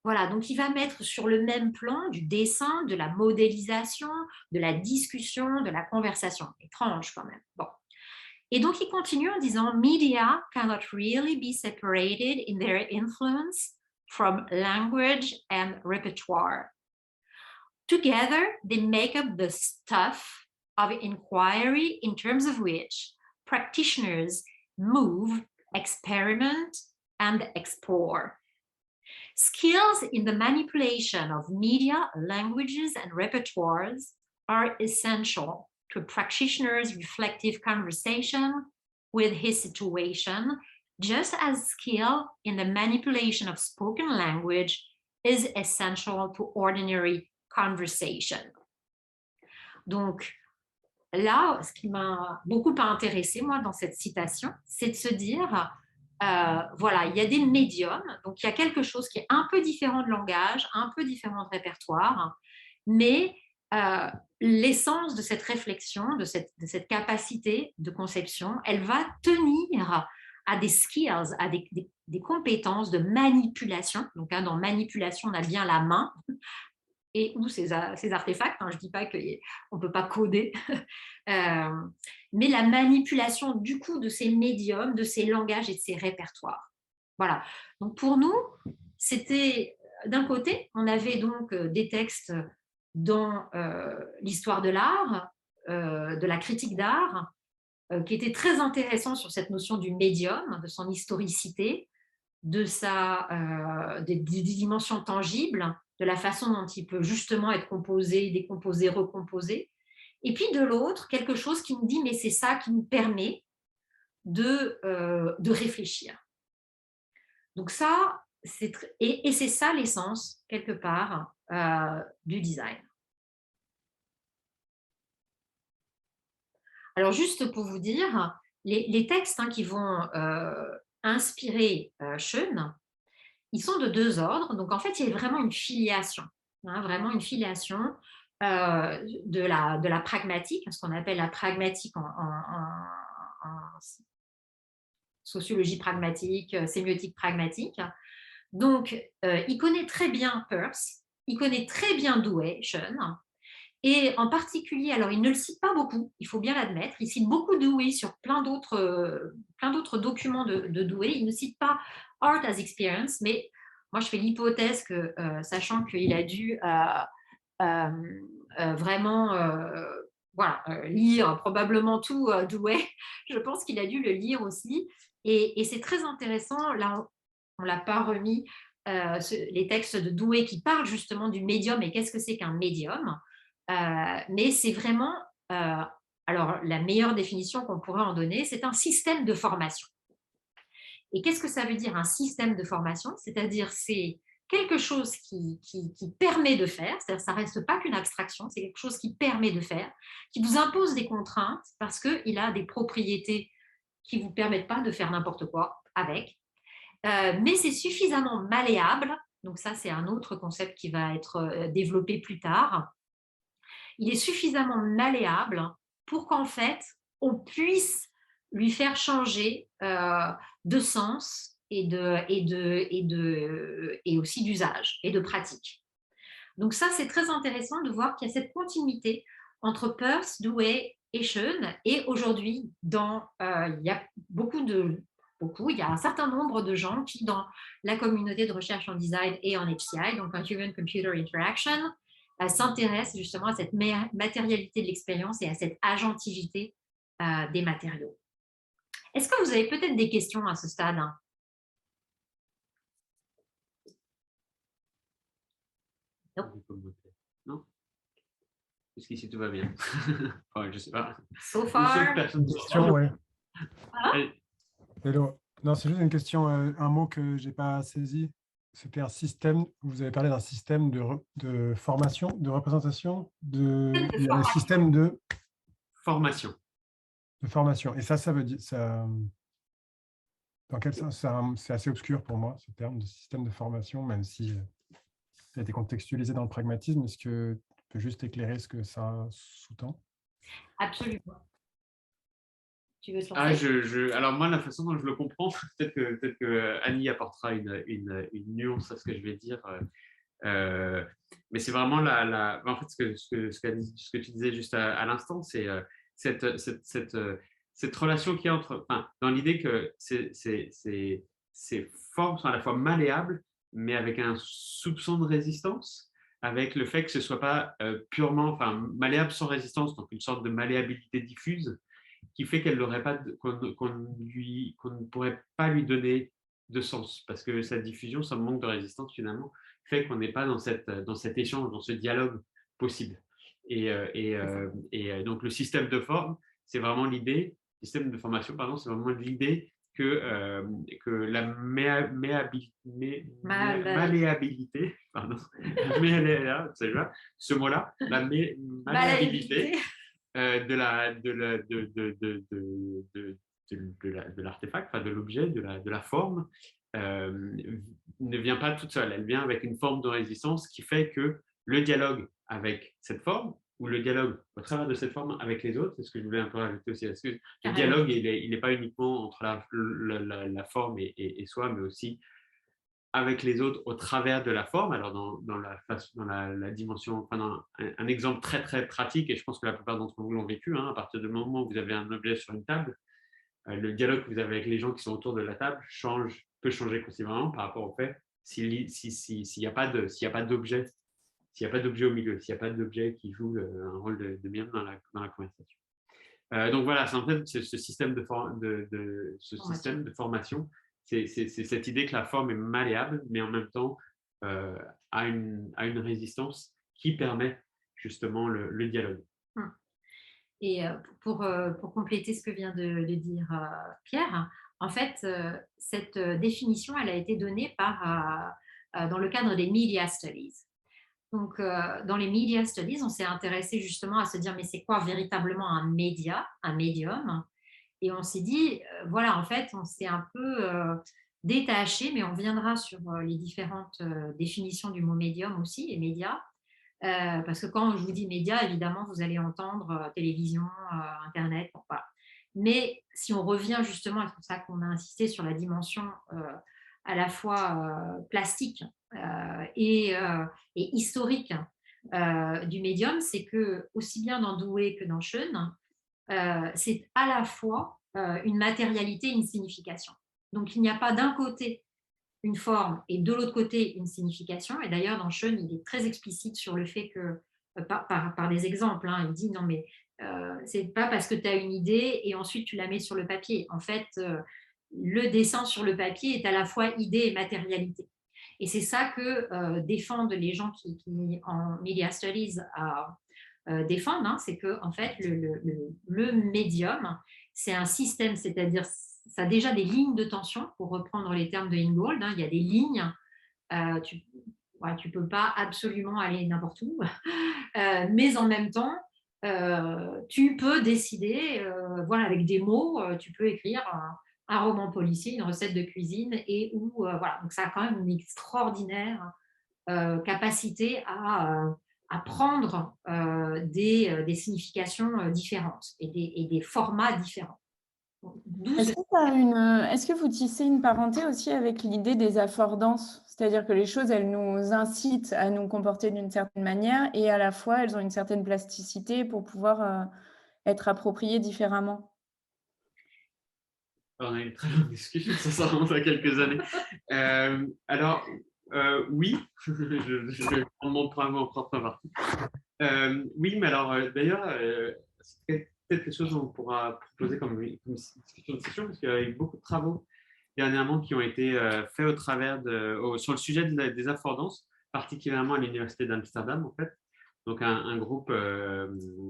Speaker 2: Voilà, donc il va mettre sur le même plan du dessin, de la modélisation, de la discussion, de la conversation. Étrange quand même. Bon. Et donc il continue en disant media cannot really be separated in their influence from language and repertoire. Together, they make up the stuff of inquiry in terms of which practitioners move, experiment, and explore. Skills in the manipulation of media, languages, and repertoires are essential to a practitioner's reflective conversation with his situation, just as skill in the manipulation of spoken language is essential to ordinary conversation. Donc là, ce qui m'a beaucoup intéressé, moi, dans cette citation, c'est de se dire, voilà, il y a des médiums, donc il y a quelque chose qui est un peu différent de langage, un peu différent de répertoire, mais l'essence de cette réflexion, de cette capacité de conception, elle va tenir à des skills, à des compétences de manipulation. Donc, dans manipulation, on a bien la main, et ou ces artefacts. Je ne dis pas qu'on ne peut pas coder, mais la manipulation du coup de ces médiums, de ces langages et de ces répertoires. Voilà. Donc pour nous, c'était d'un côté, on avait donc des textes dans l'histoire de l'art, de la critique d'art, qui étaient très intéressants sur cette notion du médium, de son historicité, des dimensions tangibles, de la façon dont il peut justement être composé, décomposé, recomposé. Et puis de l'autre, quelque chose qui nous dit, mais c'est ça qui nous permet de réfléchir. Donc ça, c'est ça l'essence, quelque part, du design. Alors juste pour vous dire, les textes qui vont inspirer Schoen, ils sont de deux ordres. Donc, en fait, il y a vraiment une filiation, vraiment une filiation de la pragmatique, ce qu'on appelle la pragmatique en sociologie pragmatique, sémiotique pragmatique. Donc, il connaît très bien Peirce, il connaît très bien Dewey, Schoen, et en particulier, alors il ne le cite pas beaucoup, il faut bien l'admettre, il cite beaucoup Dewey sur plein d'autres documents de Dewey, il ne cite pas Art as Experience, mais moi je fais l'hypothèse que, sachant qu'il a dû vraiment lire probablement tout Dewey, je pense qu'il a dû le lire aussi, et c'est très intéressant, là on ne l'a pas remis, les textes de Dewey qui parlent justement du médium et qu'est-ce que c'est qu'un médium. Mais c'est vraiment, alors la meilleure définition qu'on pourrait en donner, c'est un système de formation. Et qu'est-ce que ça veut dire un système de formation? C'est-à-dire c'est quelque chose qui permet de faire, c'est-à-dire ça ne reste pas qu'une abstraction, c'est quelque chose qui permet de faire, qui vous impose des contraintes parce qu'il a des propriétés qui ne vous permettent pas de faire n'importe quoi avec, mais c'est suffisamment malléable, donc ça c'est un autre concept qui va être développé plus tard. Il est suffisamment malléable pour qu'en fait, on puisse lui faire changer de sens et aussi d'usage et de pratique. Donc ça, c'est très intéressant de voir qu'il y a cette continuité entre Peirce, Dewey et Schoen. Et aujourd'hui, il y a il y a un certain nombre de gens qui, dans la communauté de recherche en design et en HCI, donc en Human Computer Interaction, s'intéresse justement à cette matérialité de l'expérience et à cette agentivité des matériaux. Est-ce que vous avez peut-être des questions à ce stade?
Speaker 1: Non. Jusqu'ici, tout va bien. Je ne sais pas.
Speaker 2: So far.
Speaker 4: Question, ouais.
Speaker 2: Voilà.
Speaker 4: Hello. Non, c'est juste une question, un mot que je n'ai pas saisi. C'était un système, vous avez parlé d'un système de formation, de représentation, un système de
Speaker 1: formation.
Speaker 4: de formation. Et ça veut dire, dans quel sens, c'est assez obscur pour moi, ce terme de système de formation, même si ça a été contextualisé dans le pragmatisme. Est-ce que tu peux juste éclairer ce que ça sous-tend?
Speaker 2: Absolument. Tu veux te lancer?
Speaker 1: Alors moi, la façon dont je le comprends, peut-être que Annie apportera une nuance à ce que je vais dire. Mais c'est vraiment en fait, ce que tu disais juste à l'instant, c'est cette relation qui est entre, enfin, dans l'idée que ces formes sont à la fois malléables, mais avec un soupçon de résistance, avec le fait que ce ne soit pas purement, enfin, malléable sans résistance, donc une sorte de malléabilité diffuse, qui fait qu'elle n'aurait pas, qu'on ne pourrait pas lui donner de sens, parce que cette diffusion, ça manque de résistance finalement, fait qu'on n'est pas dans cet échange, dans ce dialogue possible. Donc le système de forme, c'est vraiment l'idée, système de formation, pardon, c'est vraiment l'idée que la malléabilité, pardon, ce mot-là, la malléabilité de l'artefact, enfin de l'objet, de la forme, ne vient pas toute seule. Elle vient avec une forme de résistance qui fait que le dialogue avec cette forme, ou le dialogue au travers de cette forme avec les autres, c'est ce que je voulais un peu rajouter aussi. Parce que le dialogue, il n'est pas uniquement entre la forme et soi, mais aussi avec les autres au travers de la forme. Alors, dans la dimension, enfin, un exemple très, très pratique, et je pense que la plupart d'entre vous l'ont vécu, hein, à partir du moment où vous avez un objet sur une table, le dialogue que vous avez avec les gens qui sont autour de la table peut changer considérablement par rapport au fait s'il n'y a pas d'objet, s'il n'y a pas d'objet au milieu, s'il n'y a pas d'objet qui joue un rôle de bien dans la conversation. Donc voilà, c'est en fait ce système système de formation, c'est cette idée que la forme est malléable, mais en même temps a une résistance qui permet justement le dialogue.
Speaker 2: Et pour compléter ce que vient de dire Pierre, en fait, cette définition, elle a été donnée dans le cadre des Media Studies. Donc, dans les Media Studies, on s'est intéressé justement à se dire, mais c'est quoi véritablement un média, un médium? Et on s'est dit, voilà, en fait, on s'est un peu détaché, mais on reviendra sur les différentes définitions du mot médium aussi, et média. Parce que quand je vous dis média, évidemment, vous allez entendre télévision, Internet, bon, voilà. Mais si on revient justement, et c'est pour ça qu'on a insisté sur la dimension à la fois plastique et historique du médium, c'est que aussi bien dans Doué que dans Schön, c'est à la fois une matérialité et une signification. Donc il n'y a pas d'un côté une forme et de l'autre côté une signification. Et d'ailleurs, dans Schön, il est très explicite sur le fait que, par des exemples, hein, il dit non, mais c'est pas parce que tu as une idée et ensuite tu la mets sur le papier. En fait, le dessin sur le papier est à la fois idée et matérialité. Et c'est ça que défendent les gens qui en Media Studies défendent, hein, c'est que en fait, le médium, c'est un système, c'est-à-dire ça a déjà des lignes de tension, pour reprendre les termes de Ingold, hein, il y a des lignes, tu ne peux pas absolument aller n'importe où, mais en même temps, tu peux décider, voilà, avec des mots, tu peux écrire un roman policier, une recette de cuisine, et où, voilà, donc ça a quand même une extraordinaire capacité à prendre des significations différentes et des formats différents.
Speaker 5: Est-ce que vous tissez une parenté aussi avec l'idée des affordances? C'est-à-dire que les choses, elles nous incitent à nous comporter d'une certaine manière et à la fois, elles ont une certaine plasticité pour pouvoir être appropriées différemment.
Speaker 1: On a eu une très longue discussion, ça remonte à quelques années. Alors, oui, je vais prendre mon propre parti. Oui, mais alors, d'ailleurs, c'est peut-être quelque chose qu'on pourra proposer comme discussion de session, parce qu'il y a eu beaucoup de travaux dernièrement qui ont été faits sur le sujet des affordances, particulièrement à l'Université d'Amsterdam, en fait. Donc, un groupe,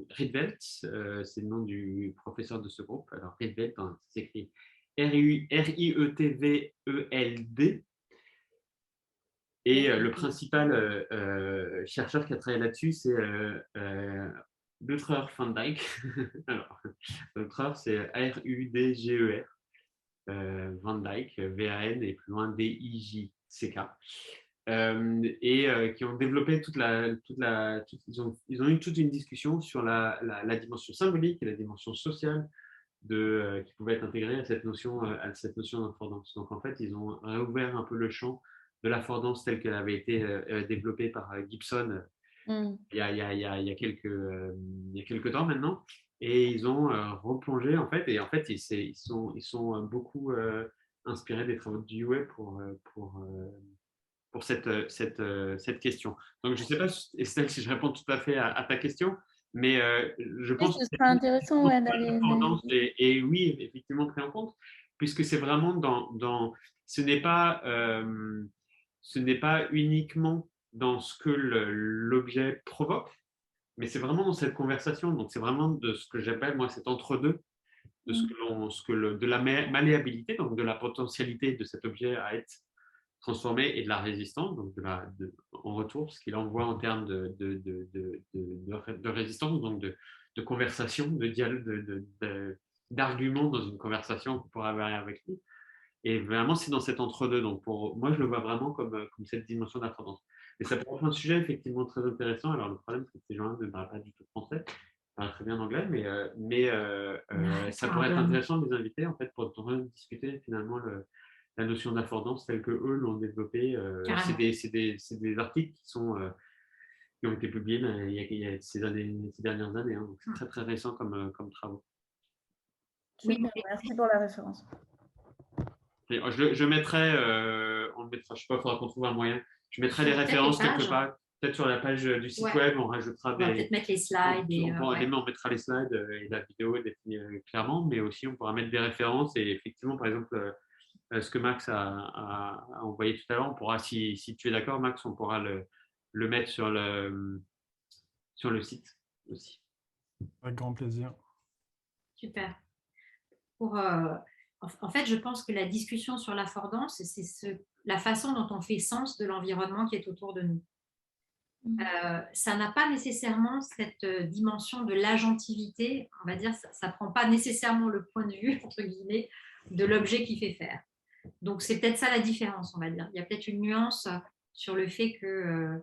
Speaker 1: Rietveld, c'est le nom du professeur de ce groupe. Alors, Rietveld, c'est écrit RIETVELD. Et le principal chercheur qui a travaillé là-dessus, c'est Rutger van Dijk. Alors, Rutger, c'est R-U-D-G-E-R. Van Dijk, V-A-N et plus loin D-I-J-C-K. Qui ont développé ils ont eu toute une discussion sur la dimension symbolique et la dimension sociale qui pouvait être intégrée à cette notion d'affordance. Donc en fait, ils ont réouvert un peu le champ de l'affordance telle qu'elle avait été développée par Gibson il y a quelques temps maintenant. Et ils ont replongé en fait, et en fait ils sont beaucoup inspirés des travaux de Dewey pour cette question. Donc je ne sais pas, Estelle, si je réponds tout à fait à ta question, mais je pense
Speaker 5: ce serait intéressant d'aller.
Speaker 1: et oui, effectivement pris en compte, puisque c'est vraiment ce n'est pas uniquement dans ce que l'objet provoque, mais c'est vraiment dans cette conversation. Donc c'est vraiment de ce que j'appelle moi cet entre-deux, de la malléabilité, donc de la potentialité de cet objet à être transformé et de la résistance, donc en retour, ce qu'il envoie en termes de résistance, donc de conversation, de dialogue, d'arguments dans une conversation qu'on pourrait avoir avec lui. Et vraiment, c'est dans cet entre-deux. Donc, moi, je le vois vraiment comme cette dimension d'affordance. Et ça pourrait être un sujet effectivement très intéressant. Alors, le problème, c'est que ces gens-là ne parlent pas du tout français. Ils parlent très bien anglais, mais ça pourrait être intéressant de les inviter en fait, pour discuter finalement la notion d'affordance telle que eux l'ont développée. C'est des articles qui ont été publiés il y a ces dernières années. Hein. Donc, c'est très, très récent comme travaux.
Speaker 5: Super, merci pour la référence.
Speaker 1: Je mettrai, on le mettra, je sais pas, il faudra qu'on trouve un moyen. Je mettrai les références quelque part. Peut-être sur la page du site web, on rajoutera
Speaker 2: des. On va peut-être mettre les slides.
Speaker 1: On mettra les slides et la vidéo clairement, mais aussi on pourra mettre des références. Et effectivement, par exemple, ce que Max a envoyé tout à l'heure, on pourra, si tu es d'accord, Max, on pourra le mettre sur le site aussi.
Speaker 4: Avec grand plaisir.
Speaker 2: Super. En fait, je pense que la discussion sur l'affordance, c'est la façon dont on fait sens de l'environnement qui est autour de nous. Ça n'a pas nécessairement cette dimension de l'agentivité, on va dire, ça ne prend pas nécessairement le point de vue, entre guillemets, de l'objet qui fait faire. Donc, c'est peut-être ça la différence, on va dire. Il y a peut-être une nuance sur le fait que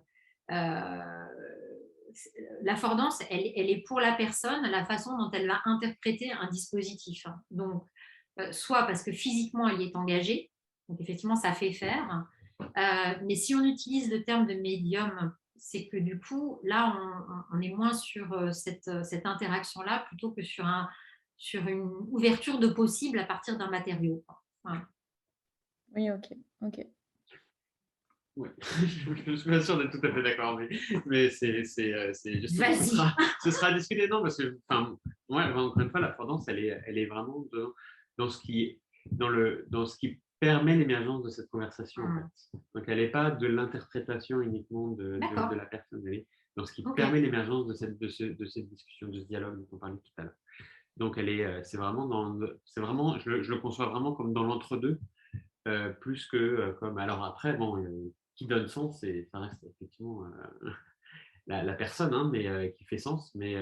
Speaker 2: l'affordance, elle est pour la personne, la façon dont elle va interpréter un dispositif. Donc, soit parce que physiquement, elle y est engagée, donc effectivement, ça fait faire. Mais si on utilise le terme de médium, c'est que du coup, là, on est moins sur cette interaction-là plutôt que sur une ouverture de possible à partir d'un matériau. Ouais.
Speaker 5: Oui, ok.
Speaker 1: Oui, je ne suis pas sûr d'être tout à fait d'accord, mais c'est juste ce sera discuté. Non, parce que, encore une fois, l'affordance, elle est vraiment dans ce qui permet l'émergence de cette conversation. En fait. Donc, elle n'est pas de l'interprétation uniquement de la personne, elle est dans ce qui permet l'émergence de cette discussion, de ce dialogue dont on parlait tout à l'heure. Donc, c'est vraiment, je le conçois vraiment comme dans l'entre-deux, plus que comme. Alors après, qui donne sens, ça reste effectivement la personne, hein, mais qui fait sens, mais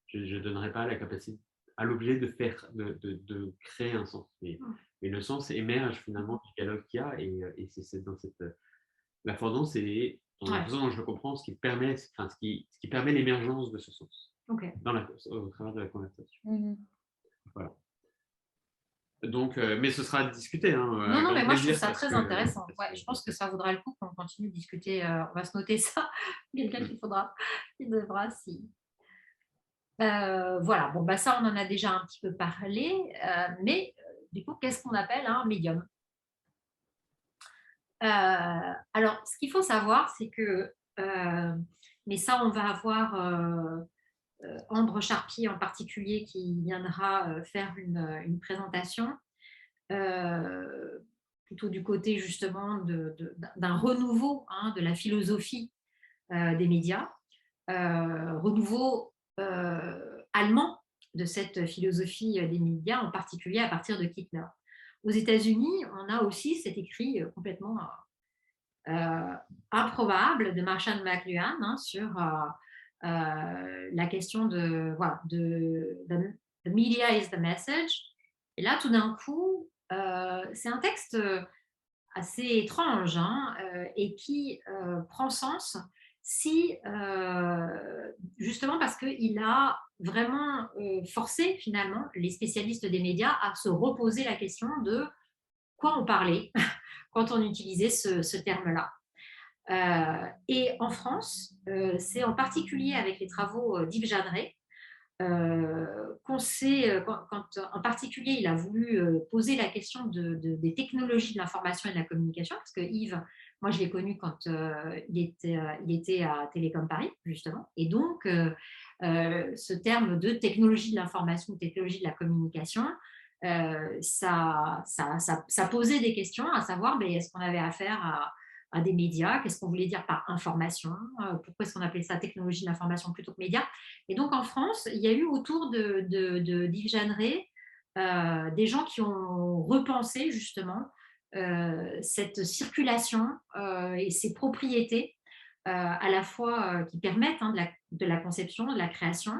Speaker 1: je ne donnerai pas la capacité à l'objet de créer un sens. Mais le sens émerge finalement du dialogue qu'il y a, et c'est dans cette l'affordance, c'est dans la façon dont je le comprends, ce qui permet l'émergence de ce sens au travers de la conversation. Voilà. Donc, mais ce sera à discuter. Hein,
Speaker 2: non, mais moi je trouve ça très intéressant. Je pense que ça vaudra le coup qu'on continue de discuter. On va se noter ça. Quelqu'un qui devra, si. Voilà, bon, ça on en a déjà un petit peu parlé, mais du coup, qu'est-ce qu'on appelle un médium? Alors, ce qu'il faut savoir, c'est que, mais ça on va avoir Ambre Charpier en particulier qui viendra faire une présentation, plutôt du côté justement d'un renouveau de la philosophie des médias, renouveau allemand de cette philosophie des médias, en particulier à partir de Kittler. Aux États-Unis, on a aussi cet écrit complètement improbable de Marshall McLuhan sur la question de, voilà, the media is the message. Et là, tout d'un coup, c'est un texte assez étrange, hein, et qui prend sens si, justement parce qu'il a vraiment forcé finalement les spécialistes des médias à se reposer la question de quoi on parlait quand on utilisait ce terme-là. Et en France, c'est en particulier avec les travaux d'Yves Jeanneret, qu'on sait, quand en particulier il a voulu poser la question des technologies de l'information et de la communication, parce que Yves, moi je l'ai connu quand il était à Télécom Paris, justement, et donc ce terme de technologie de l'information, technologie de la communication, ça posait des questions, à savoir, est-ce qu'on avait affaire à des médias, qu'est-ce qu'on voulait dire par information, pourquoi est-ce qu'on appelait ça technologie de l'information plutôt que médias. Et donc en France, il y a eu autour d'Yves Jeanneret des gens qui ont repensé justement cette circulation et ses propriétés à la fois qui permettent de la conception, de la création,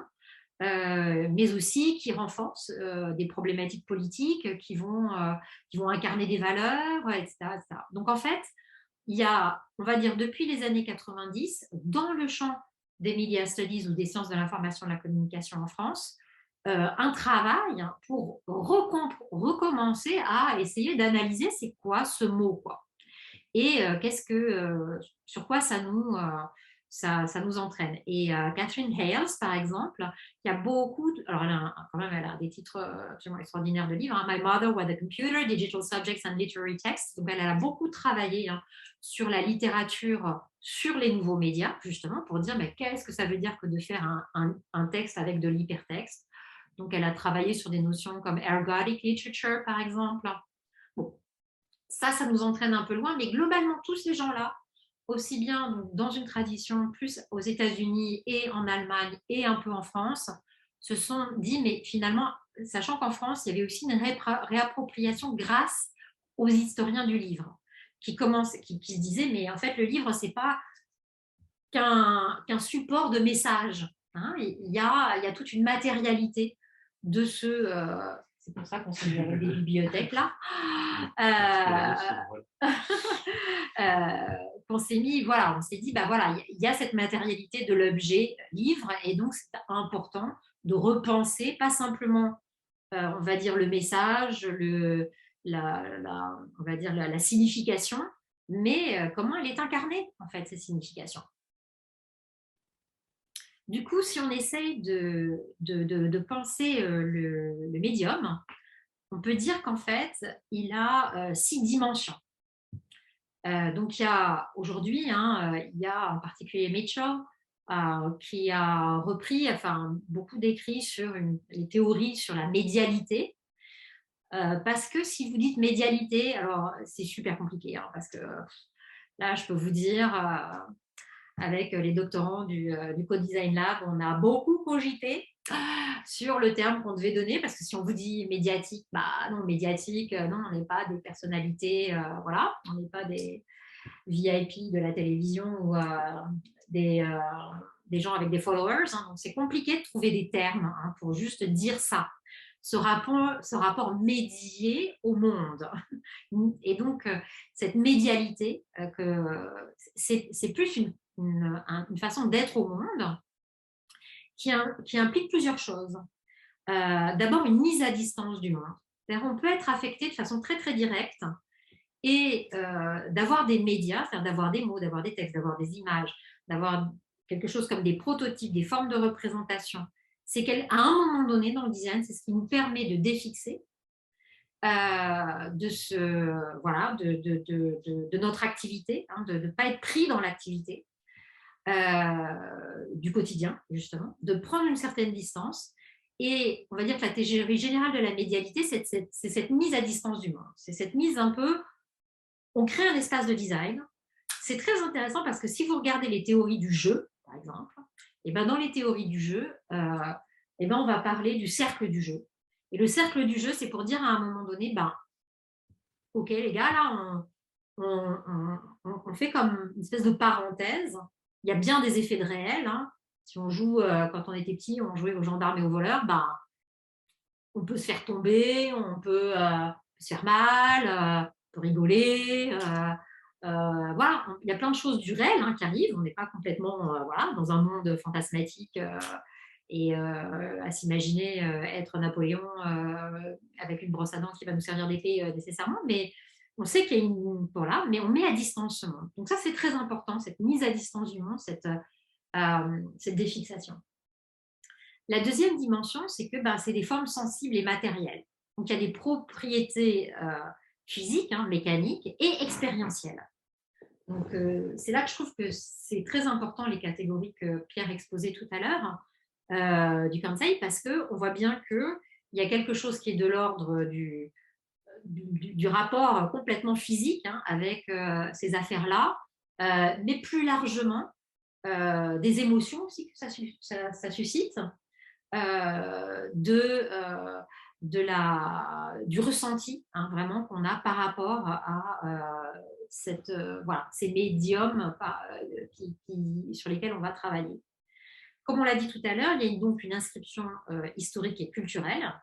Speaker 2: mais aussi qui renforcent des problématiques politiques qui vont incarner des valeurs, etc., etc. Donc en fait, il y a, on va dire, depuis les années 90, dans le champ des media studies ou des sciences de l'information et de la communication en France, un travail pour recommencer à essayer d'analyser c'est quoi ce mot, quoi. Et sur quoi ça nous entraîne. Et Catherine Hales, par exemple, qui a beaucoup, alors elle a des titres absolument extraordinaires de livres, hein. My Mother with a Computer, Digital Subjects and Literary Texts. Donc elle a beaucoup travaillé sur la littérature, sur les nouveaux médias, justement, pour dire qu'est-ce que ça veut dire que de faire un texte avec de l'hypertexte. Donc elle a travaillé sur des notions comme ergodic literature, par exemple. Bon, ça nous entraîne un peu loin, mais globalement, tous ces gens-là, aussi bien dans une tradition plus aux États-Unis et en Allemagne et un peu en France, se sont dit, mais finalement, sachant qu'en France, il y avait aussi une réappropriation grâce aux historiens du livre, qui se disaient, mais en fait, le livre, c'est pas qu'un support de message, hein. Il y a toute une matérialité de c'est pour ça qu'on s'est mis avec des bibliothèques là. On s'est dit, il y a cette matérialité de l'objet livre, et donc c'est important de repenser, pas simplement, on va dire, le message, on va dire la signification, mais comment elle est incarnée, en fait, cette signification. Du coup, si on essaye de penser le médium, on peut dire qu'en fait, il a 6 dimensions. Donc, il y a aujourd'hui, il y a en particulier Mitchell qui a repris beaucoup d'écrits sur les théories sur la médialité. Parce que si vous dites médialité, alors c'est super compliqué, hein, parce que là, je peux vous dire, avec les doctorants du Co-Design Lab, on a beaucoup cogité sur le terme qu'on devait donner, parce que si on vous dit médiatique, non, médiatique, non, on n'est pas des personnalités, voilà, on n'est pas des VIP de la télévision ou des gens avec des followers, hein, donc c'est compliqué de trouver des termes pour juste dire ça. Ce rapport médié au monde. Et donc, cette médialité, c'est plus une façon d'être au monde qui implique plusieurs choses. D'abord, une mise à distance du monde. C'est-à-dire, on peut être affecté de façon très, très directe et d'avoir des médias, c'est-à-dire d'avoir des mots, d'avoir des textes, d'avoir des images, d'avoir quelque chose comme des prototypes, des formes de représentation. C'est qu'à un moment donné dans le design, c'est ce qui nous permet de défixer de notre activité, de ne pas être pris dans l'activité du quotidien, justement, de prendre une certaine distance. Et on va dire que la théorie générale de la médialité, c'est cette mise à distance du monde. C'est cette mise un peu, on crée un espace de design. C'est très intéressant parce que si vous regardez les théories du jeu, par exemple, et dans les théories du jeu, on va parler du cercle du jeu. Et le cercle du jeu, c'est pour dire à un moment donné, ok les gars, là, on fait comme une espèce de parenthèse. Il y a bien des effets de réel, Si on joue, quand on était petit, on jouait aux gendarmes et aux voleurs, ben, on peut se faire tomber, on peut se faire mal, on peut rigoler. Voilà, il y a plein de choses du réel qui arrivent. On n'est pas complètement voilà, dans un monde fantasmatique et à s'imaginer être Napoléon avec une brosse à dents qui va nous servir d'épée nécessairement. Mais on sait qu'il y a une. Voilà, mais on met à distance ce monde. Donc, ça, c'est très important, cette mise à distance du monde, cette défixation. La deuxième dimension, c'est que c'est des formes sensibles et matérielles. Donc, il y a des propriétés physiques, mécaniques et expérientielles. Donc, c'est là que je trouve que c'est très important les catégories que Pierre exposait tout à l'heure du Kansei, parce qu'on voit bien qu'il y a quelque chose qui est de l'ordre du rapport complètement physique avec ces affaires-là, mais plus largement des émotions aussi que ça suscite. Du ressenti vraiment qu'on a par rapport à ces médiums sur lesquels on va travailler. Comme on l'a dit tout à l'heure, il y a donc une inscription historique et culturelle,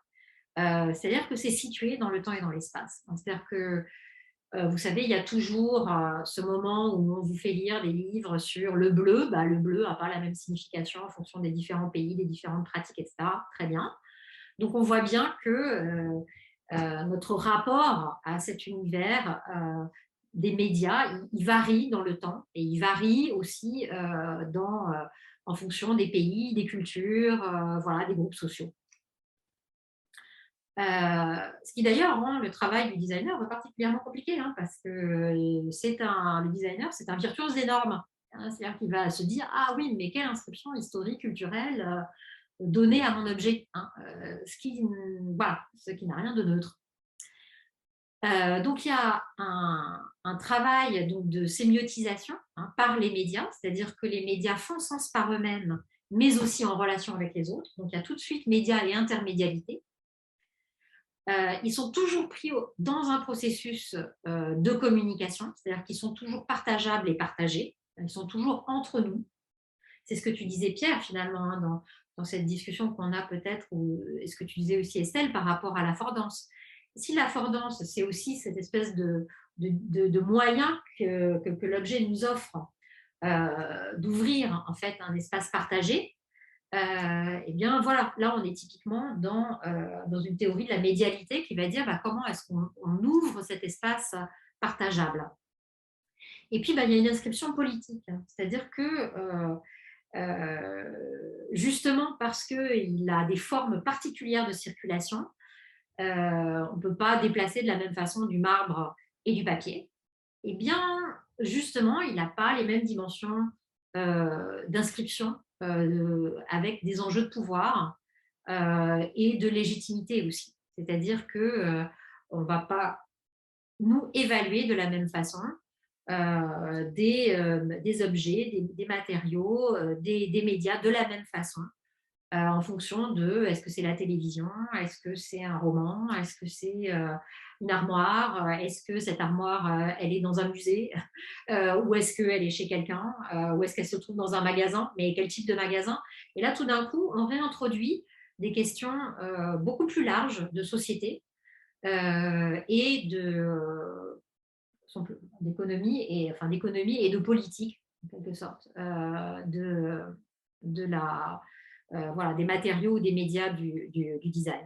Speaker 2: c'est-à-dire que c'est situé dans le temps et dans l'espace. C'est-à-dire que vous savez, il y a toujours ce moment où on vous fait lire des livres sur le bleu. Le bleu n'a pas la même signification en fonction des différents pays, des différentes pratiques, etc. Très bien. Donc, on voit bien que notre rapport à cet univers des médias, il varie dans le temps et il varie aussi en fonction des pays, des cultures, voilà, des groupes sociaux. Ce qui d'ailleurs rend le travail du designer particulièrement compliqué, parce que le designer, c'est un virtuose des normes. C'est-à-dire qu'il va se dire « Ah oui, mais quelle inscription historique, culturelle donnée à mon objet ce qui n'a rien de neutre. Donc, il y a un travail de sémiotisation par les médias, c'est-à-dire que les médias font sens par eux-mêmes, mais aussi en relation avec les autres. Donc, il y a tout de suite médias et intermédialité. Ils sont toujours pris dans un processus de communication, c'est-à-dire qu'ils sont toujours partageables et partagés. Ils sont toujours entre nous. C'est ce que tu disais, Pierre, finalement, dans cette discussion qu'on a peut-être, ou ce que tu disais aussi, Estelle, par rapport à l'affordance. Si l'affordance, c'est aussi cette espèce de moyen que l'objet nous offre d'ouvrir en fait un espace partagé, eh bien voilà, là on est typiquement dans une théorie de la médialité qui va dire comment est-ce qu'on ouvre cet espace partageable. Et puis il y a une inscription politique, c'est-à-dire que justement parce qu'il a des formes particulières de circulation, on ne peut pas déplacer de la même façon du marbre et du papier. Eh bien justement, il n'a pas les mêmes dimensions d'inscription avec des enjeux de pouvoir et de légitimité aussi. C'est-à-dire qu'on ne va pas nous évaluer de la même façon des objets, des matériaux, des médias de la même façon en fonction de est-ce que c'est la télévision, est-ce que c'est un roman, est-ce que c'est une armoire, est-ce que cette armoire elle est dans un musée ou est-ce qu'elle est chez quelqu'un ou est-ce qu'elle se trouve dans un magasin, mais quel type de magasin. Et là tout d'un coup on réintroduit des questions beaucoup plus larges de société et d'économie et de politique en quelque sorte des matériaux ou des médias du design.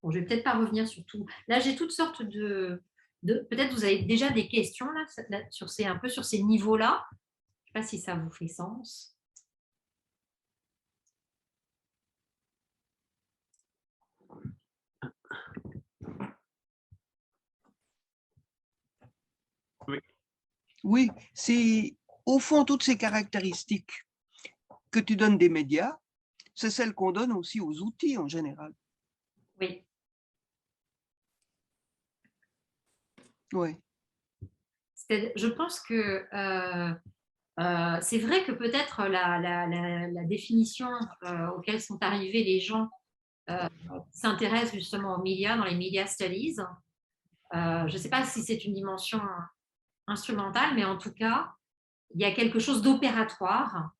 Speaker 2: Bon, je ne vais peut-être pas revenir sur tout. Là, j'ai toutes sortes peut-être vous avez déjà des questions là, un peu sur ces niveaux-là. Je ne sais pas si ça vous fait sens.
Speaker 6: Oui, c'est au fond toutes ces caractéristiques que tu donnes des médias, c'est celles qu'on donne aussi aux outils en général.
Speaker 2: Oui.
Speaker 6: Oui.
Speaker 2: Je pense que c'est vrai que peut-être la définition auquel sont arrivés les gens s'intéressent justement aux médias, dans les media studies. Je ne sais pas si c'est une dimension instrumentale, mais en tout cas, il y a quelque chose d'opératoire.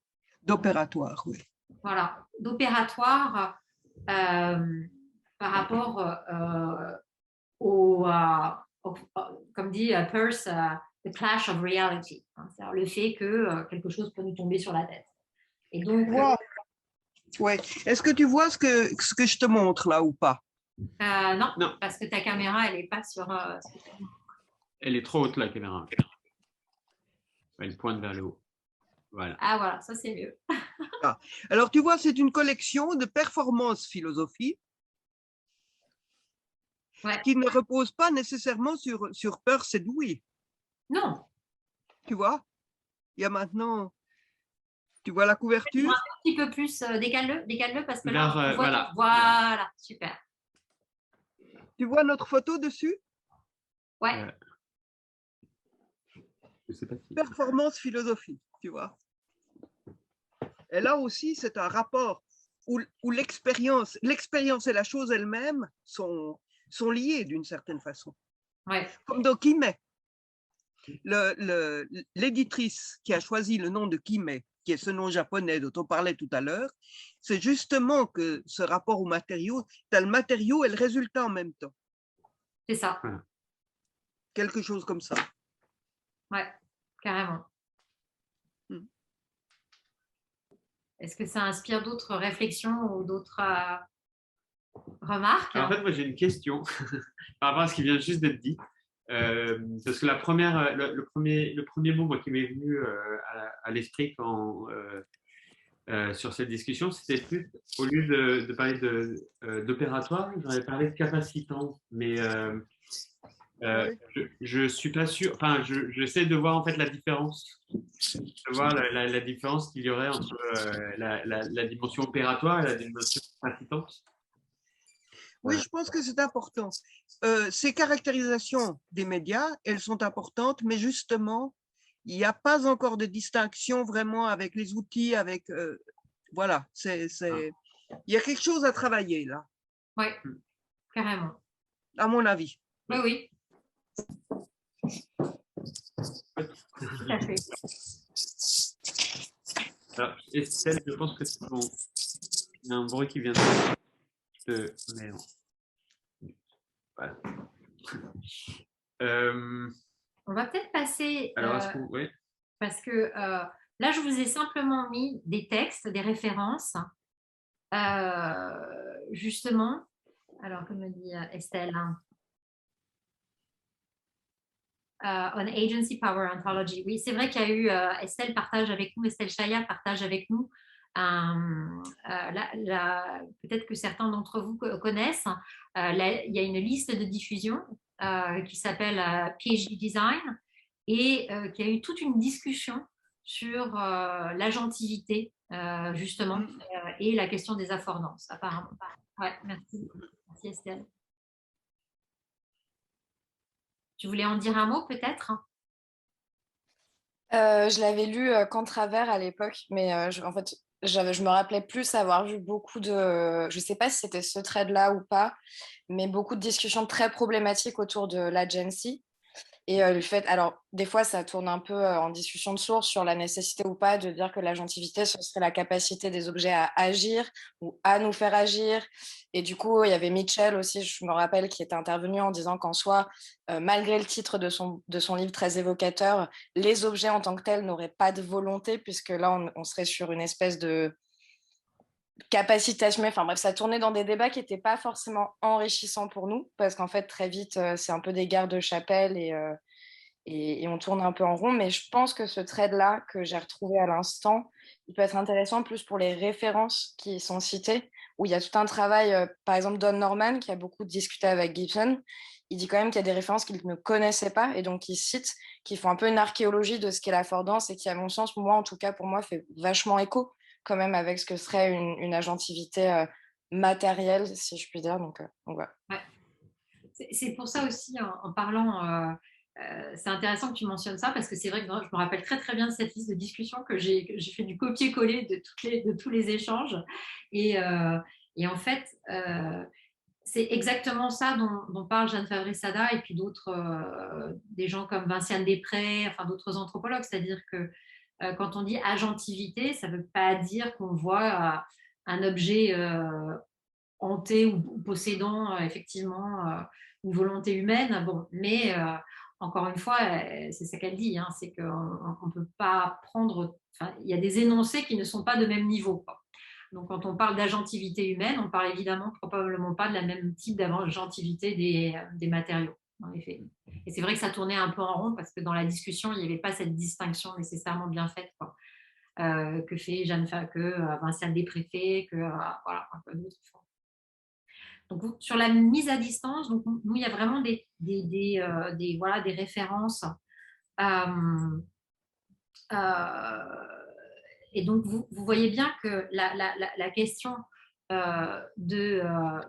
Speaker 6: D'opératoire, oui.
Speaker 2: Voilà, d'opératoire par rapport comme dit Peirce, the clash of reality. Hein, c'est-à-dire le fait que quelque chose peut nous tomber sur la tête. Et donc,
Speaker 6: ouais. Est-ce que tu vois ce que je te montre là ou pas?
Speaker 2: non,
Speaker 1: Non,
Speaker 2: parce que ta caméra, elle n'est pas sur.
Speaker 1: elle est trop haute, la caméra. Elle pointe vers le haut. Voilà.
Speaker 2: Ah, voilà, ça c'est mieux.
Speaker 6: Alors, tu vois, c'est une collection de performances philosophie qui ne repose pas nécessairement sur Peirce et Dewey.
Speaker 2: Non.
Speaker 6: Tu vois, il y a maintenant, tu vois la couverture?
Speaker 2: Un petit peu plus, décale-le parce que là, on voit
Speaker 1: voilà.
Speaker 2: Voilà, super.
Speaker 6: Tu vois notre photo dessus?
Speaker 2: Ouais.
Speaker 1: Je sais pas si...
Speaker 6: Performance philosophie, tu vois. Et là aussi, c'est un rapport où l'expérience et la chose elle-même sont liées d'une certaine façon.
Speaker 2: Ouais.
Speaker 6: Comme dans Kimé. L'éditrice qui a choisi le nom de Kimé, qui est ce nom japonais dont on parlait tout à l'heure, c'est justement que ce rapport au matériau, tu as le matériau et le résultat en même temps.
Speaker 2: C'est ça.
Speaker 6: Quelque chose comme ça.
Speaker 2: Ouais, carrément. Est-ce que ça inspire d'autres réflexions ou d'autres remarques?
Speaker 1: Alors, en fait, moi, j'ai une question par rapport à ce qui vient juste d'être dit. Parce que le premier mot qui m'est venu à l'esprit sur cette discussion, c'était plus, au lieu de parler d'opératoire, j'aurais parlé de capacitant. Mais je suis pas sûr. Enfin, j'essaie de voir en fait la différence. De voir la différence qu'il y aurait entre la dimension opératoire et la dimension capacitante.
Speaker 6: Oui, je pense que c'est important. Ces caractérisations des médias, elles sont importantes, mais justement, il n'y a pas encore de distinction vraiment avec les outils, voilà, il y a quelque chose à travailler là.
Speaker 2: Oui, carrément.
Speaker 6: À mon avis.
Speaker 2: Oui, oui. Tout à fait.
Speaker 1: Alors, Estelle, je pense que c'est bon. Il y a un bruit qui vient de... Mais non. Voilà.
Speaker 2: On va peut-être passer...
Speaker 1: Alors, oui.
Speaker 2: Parce que là, je vous ai simplement mis des textes, des références, justement. Alors, comme dit Estelle, on Agency Power Ontology. Oui, c'est vrai qu'il y a eu, Estelle Chaya partage avec nous, peut-être que certains d'entre vous connaissent, il y a une liste de diffusion qui s'appelle PhD Design et qui a eu toute une discussion sur l'agentivité, justement, et la question des affordances, apparemment. Ouais, merci. Merci Estelle. Tu voulais en dire un mot peut-être?
Speaker 7: Je l'avais lu qu'en travers à l'époque, mais en fait, je me rappelais plus avoir vu beaucoup de... Je ne sais pas si c'était ce thread-là ou pas, mais beaucoup de discussions très problématiques autour de l'agency. Et le fait, alors des fois ça tourne un peu en discussion de source sur la nécessité ou pas de dire que l'agentivité ce serait la capacité des objets à agir ou à nous faire agir. Et du coup il y avait Mitchell aussi, je me rappelle, qui était intervenu en disant qu'en soi, malgré le titre de son livre très évocateur, les objets en tant que tels n'auraient pas de volonté, puisque là on serait sur une espèce de capacité à assumer. Enfin bref, ça tournait dans des débats qui n'étaient pas forcément enrichissants pour nous, parce qu'en fait, très vite, c'est un peu des guerres de chapelle et on tourne un peu en rond. Mais je pense que ce thread-là que j'ai retrouvé à l'instant, il peut être intéressant plus pour les références qui sont citées, où il y a tout un travail, par exemple Don Norman, qui a beaucoup discuté avec Gibson. Il dit quand même qu'il y a des références qu'il ne connaissait pas, et donc il cite, qui font un peu une archéologie de ce qu'est l'affordance, et qui, à mon sens, moi, en tout cas, pour moi, fait vachement écho quand même avec ce que serait une agentivité matérielle, si je puis dire. Donc voilà.
Speaker 2: Ouais. C'est pour ça aussi, en parlant, c'est intéressant que tu mentionnes ça, parce que c'est vrai que je me rappelle très très bien de cette liste de discussion que j'ai fait du copier-coller de tous les échanges. Et en fait, c'est exactement ça dont parle Jeanne Favre-Sada et puis d'autres, des gens comme Vinciane Després, enfin d'autres anthropologues, c'est-à-dire que quand on dit agentivité, ça ne veut pas dire qu'on voit un objet hanté ou possédant effectivement une volonté humaine. Bon, mais encore une fois, c'est ça qu'elle dit, hein, c'est qu'on ne peut pas prendre. Il y a des énoncés qui ne sont pas de même niveau, quoi. Donc, quand on parle d'agentivité humaine, on parle évidemment probablement pas de la même type d'agentivité des matériaux, en effet. Et c'est vrai que ça tournait un peu en rond parce que dans la discussion, il n'y avait pas cette distinction nécessairement bien faite, quoi, que fait Vincent Despréfet, voilà, un peu d'autres fois. Donc, sur la mise à distance, donc, nous, il y a vraiment des références. Et donc, vous voyez bien que la question de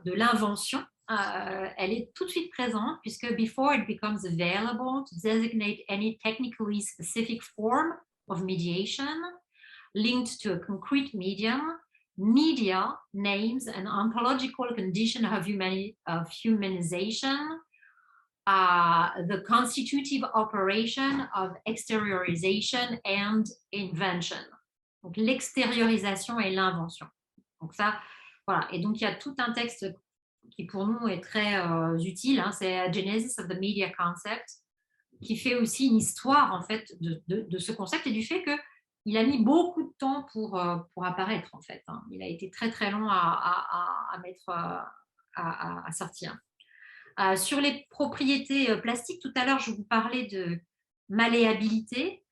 Speaker 2: l'invention, elle est tout de suite présente, puisque before it becomes available to designate any technically specific form of mediation linked to a concrete medium, media names an ontological condition of humanization, the constitutive operation of exteriorization and invention. Donc, l'extériorisation et l'invention. Donc, ça, voilà. Et donc, il y a tout un texte qui, pour nous, est très utile. Hein, c'est Genesis of the Media Concept, qui fait aussi une histoire, en fait, de ce concept et du fait qu'il a mis beaucoup de temps pour apparaître, en fait. Hein. Il a été très, très long à sortir. Sur les propriétés plastiques, tout à l'heure, je vous parlais de malléabilité.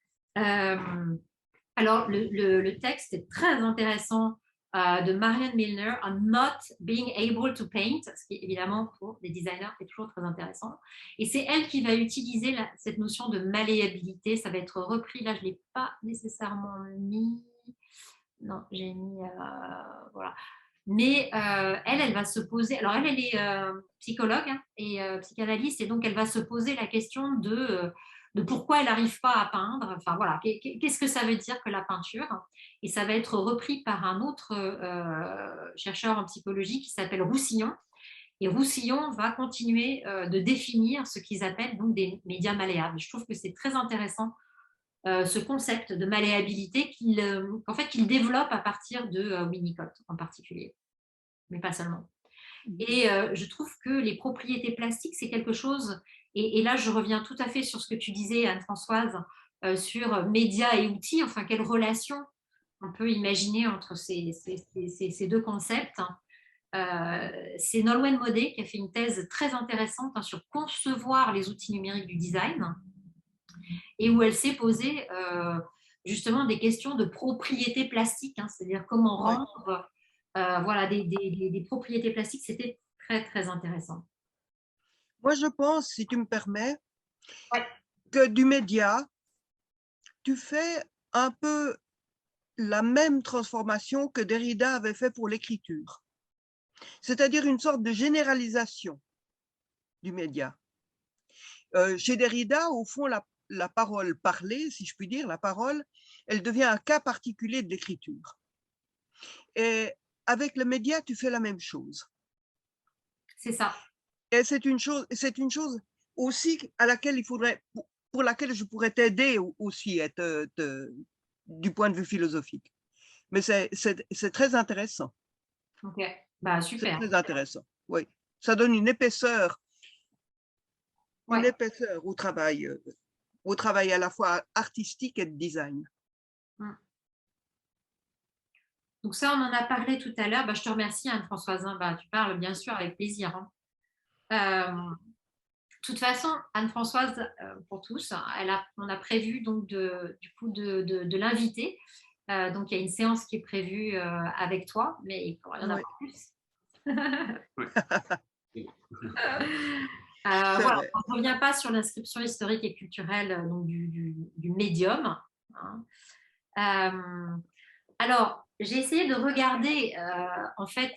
Speaker 2: Alors, le texte est très intéressant de Marianne Milner, on not being able to paint, ce qui évidemment pour les designers est toujours très intéressant. Et c'est elle qui va utiliser cette notion de malléabilité. Ça va être repris, là je ne l'ai pas nécessairement mis. Non, j'ai mis... voilà. Mais elle va se poser... Alors, elle est psychologue, hein, et psychanalyste, et donc elle va se poser la question de pourquoi elle n'arrive pas à peindre. Enfin, voilà, qu'est-ce que ça veut dire que la peinture? Et ça va être repris par un autre chercheur en psychologie qui s'appelle Roussillon. Et Roussillon va continuer de définir ce qu'ils appellent donc des médias malléables. Je trouve que c'est très intéressant ce concept de malléabilité qu'en fait, qu'il développe à partir de Winnicott en particulier, mais pas seulement. Et je trouve que les propriétés plastiques, c'est quelque chose, et là je reviens tout à fait sur ce que tu disais, Anne-Françoise, sur médias et outils, enfin quelle relation on peut imaginer entre ces deux concepts. C'est Nolwenn Modé qui a fait une thèse très intéressante sur concevoir les outils numériques du design, et où elle s'est posée justement des questions de propriétés plastiques, hein, c'est-à-dire comment rendre voilà, des propriétés plastiques. C'était très, très intéressant.
Speaker 6: Moi, je pense, si tu me permets, que du média, tu fais un peu la même transformation que Derrida avait fait pour l'écriture, c'est-à-dire une sorte de généralisation du média. Chez Derrida, au fond, la parole parlée, si je puis dire, la parole, elle devient un cas particulier de l'écriture. Et avec le média, tu fais la même chose.
Speaker 2: C'est ça.
Speaker 6: Et c'est une chose aussi à laquelle pour laquelle je pourrais t'aider aussi du point de vue philosophique. Mais c'est très intéressant.
Speaker 2: Ok, bah, super.
Speaker 6: C'est très intéressant, oui. Ça donne une épaisseur au travail à la fois artistique et de design.
Speaker 2: Donc ça, on en a parlé tout à l'heure. Bah, je te remercie, Anne-Françoise. Bah, tu parles bien sûr avec plaisir. Hein. De toute façon, Anne-Françoise, pour tous, on a prévu donc de l'inviter. Donc il y a une séance qui est prévue avec toi, mais il y en a plus. Voilà, on ne revient pas sur l'inscription historique et culturelle donc, du médium. Hein. Alors, j'ai essayé de regarder, en fait,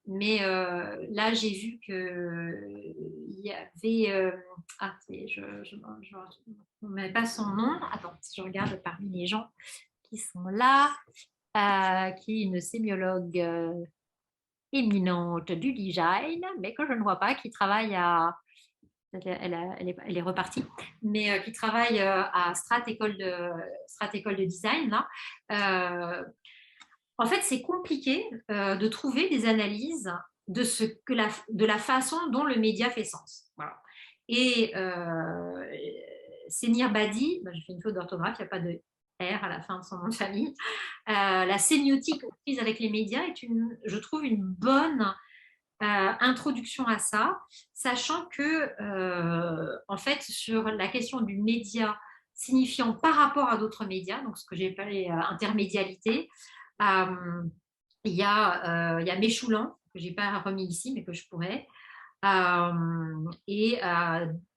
Speaker 2: mais là, j'ai vu qu'il y avait... je ne mets pas son nom. Attends, si je regarde parmi les gens qui sont là, qui est une sémiologue éminente du design, mais que je ne vois pas, qui travaille à elle est repartie, mais qui travaille à Strat École de Design. Là. En fait, c'est compliqué de trouver des analyses de la façon dont le média fait sens. Voilà. Et Senir Badi, je fais une faute d'orthographe, il n'y a pas de R à la fin de son nom de famille. La sémiotique prise avec les médias est, je trouve, une bonne introduction à ça, sachant que, en fait, sur la question du média signifiant par rapport à d'autres médias, donc ce que j'ai appelé intermédialité, il y a Méchoulan, que je n'ai pas remis ici, mais que je pourrais, et J.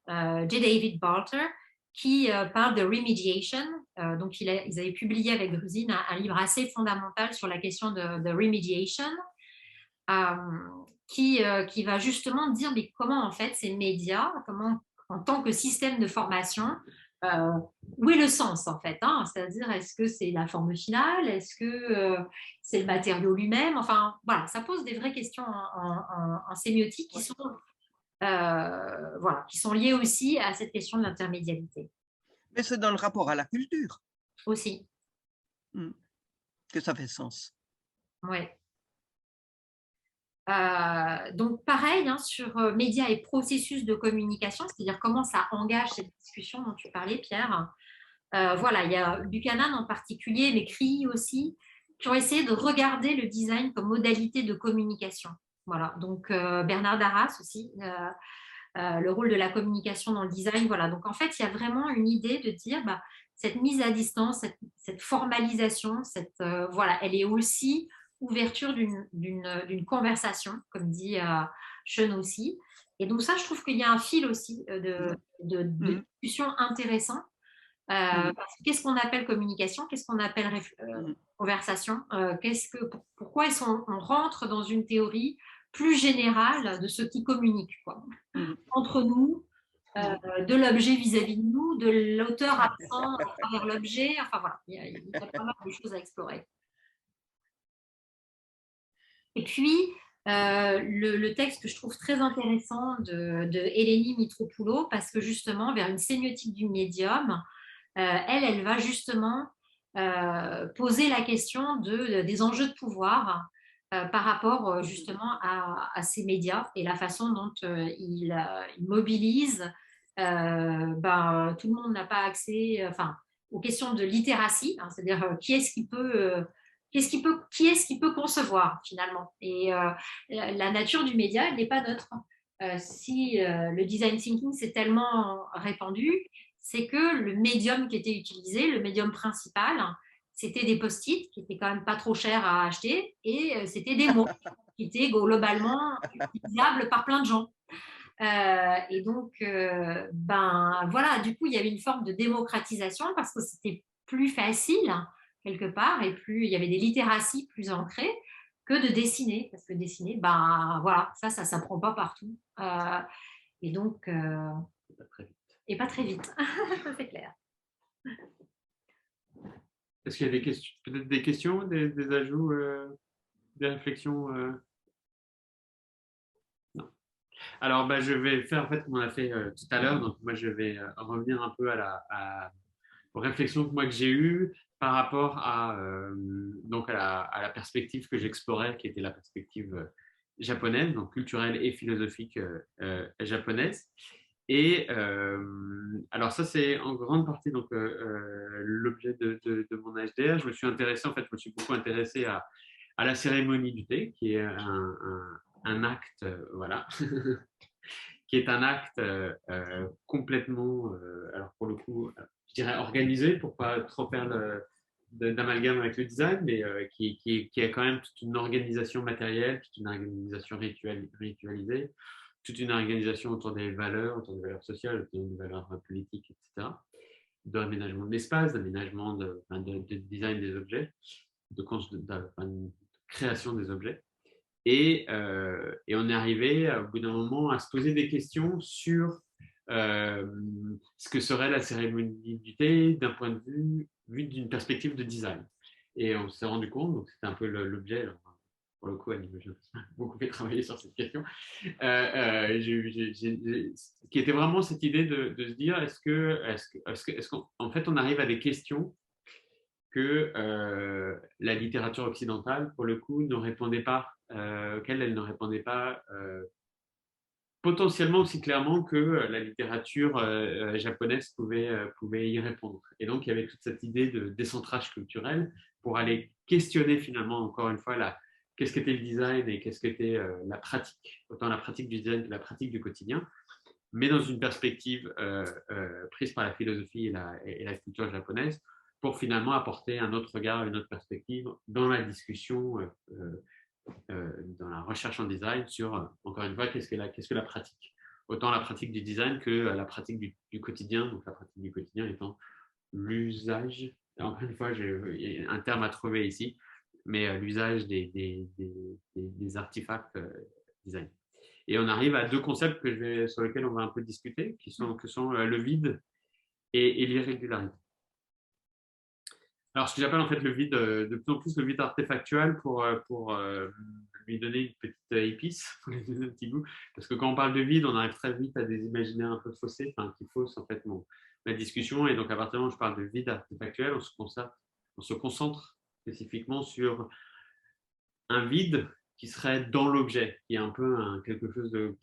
Speaker 2: David Barter, qui parle de remediation. Donc, ils avaient publié avec Gruzine un livre assez fondamental sur la question de remediation, qui va justement dire mais comment, en fait, ces médias, comment, en tant que système de formation, où est le sens, en fait, hein? C'est-à-dire, est-ce que c'est la forme finale? Est-ce que c'est le matériau lui-même? Enfin, voilà, ça pose des vraies questions en sémiotique qui sont, voilà, qui sont liées aussi à cette question de l'intermédialité.
Speaker 6: Mais c'est dans le rapport à la culture
Speaker 2: aussi
Speaker 6: que ça fait sens.
Speaker 2: Oui. Donc, pareil, hein, sur médias et processus de communication, c'est-à-dire comment ça engage cette discussion dont tu parlais, Pierre. Voilà, il y a Buchanan en particulier, mais Cree aussi, qui ont essayé de regarder le design comme modalité de communication. Voilà, donc Bernard Darras aussi, le rôle de la communication dans le design. Voilà, donc en fait, il y a vraiment une idée de dire, bah, cette mise à distance, cette formalisation, voilà, elle est aussi ouverture d'une conversation, comme dit Sean aussi. Et donc ça, je trouve qu'il y a un fil aussi de discussion intéressant. Qu'est-ce qu'on appelle communication? Qu'est-ce qu'on appelle conversation? Pourquoi on rentre dans une théorie plus générale de ce qui communique, quoi, entre nous, de l'objet vis-à-vis de nous, de l'auteur absent à travers l'objet. Enfin voilà, il y a pas mal de choses à explorer. Et puis, le texte que je trouve très intéressant de Eleni Mitropoulou, parce que justement, vers une sémiotique du médium, elle va justement poser la question des enjeux de pouvoir par rapport justement à ces médias et la façon dont ils mobilisent. Tout le monde n'a pas accès aux questions de littératie, hein, c'est-à-dire qui est-ce qui peut concevoir finalement. Et la nature du média, elle n'est pas neutre. Si le design thinking s'est tellement répandu, c'est que le médium qui était utilisé, le médium principal, c'était des post-it qui étaient quand même pas trop chers à acheter, et c'était des mots qui étaient globalement utilisables par plein de gens. Et donc, voilà, du coup, il y avait une forme de démocratisation parce que c'était plus facile quelque part, et plus il y avait des littératies plus ancrées que de dessiner, parce que dessiner, voilà, ça s'apprend pas partout. Et donc, et pas très vite, c'est clair.
Speaker 1: Est-ce qu'il y a des questions, peut-être des questions, des ajouts, des réflexions Non. Alors, je vais faire en fait comme on a fait tout à l'heure. Donc, moi, je vais revenir un peu aux réflexions que moi que j'ai eues par rapport à la perspective que j'explorais, qui était la perspective japonaise, donc culturelle et philosophique japonaise. Et alors ça, c'est en grande partie donc l'objet de mon HDR. Je me suis beaucoup intéressé à la cérémonie du thé, qui est un acte, voilà, qui est un acte complètement, alors pour le coup, je dirais organisé, pour pas trop faire d'amalgame avec le design, mais qui a quand même toute une organisation matérielle, toute une organisation ritualisée, toute une organisation autour des valeurs sociales, autour des valeurs politiques, etc., d'aménagement de l'espace, d'aménagement de design des objets, de création des objets. Et on est arrivé au bout d'un moment à se poser des questions sur ce que serait la cérémonie du thé d'un point de vue d'une perspective de design. Et on s'est rendu compte, donc c'était un peu l'objet, pour le coup, Annie, j'ai beaucoup fait travailler sur cette question, qui était vraiment cette idée de se dire, est-ce qu'en fait, on arrive à des questions que la littérature occidentale, pour le coup, ne répondait pas, auxquelles elle ne répondait pas potentiellement aussi clairement que la littérature japonaise pouvait y répondre. Et donc, il y avait toute cette idée de décentrage culturel pour aller questionner finalement, encore une fois, qu'est-ce qu'était le design et qu'est-ce qu'était la pratique, autant la pratique du design que la pratique du quotidien, mais dans une perspective prise par la philosophie et la culture japonaise, pour finalement apporter un autre regard, une autre perspective dans la discussion dans la recherche en design sur, encore une fois, qu'est-ce que la pratique. Autant la pratique du design que la pratique du quotidien. Donc, la pratique du quotidien étant l'usage. Encore une fois, il y a un terme à trouver ici, mais l'usage des artefacts design. Et on arrive à deux concepts sur lesquels on va un peu discuter, que sont le vide et l'irrégularité. Alors, ce que j'appelle en fait le vide, de plus en plus le vide artefactuel pour lui donner une petite épice, pour lui donner un petit goût. Parce que quand on parle de vide, on arrive très vite à des imaginaires un peu faussés, qui faussent en fait ma discussion. Et donc, à partir du moment où je parle de vide artefactuel, on se concentre spécifiquement sur un vide qui serait dans l'objet, qui est un peu quelque chose de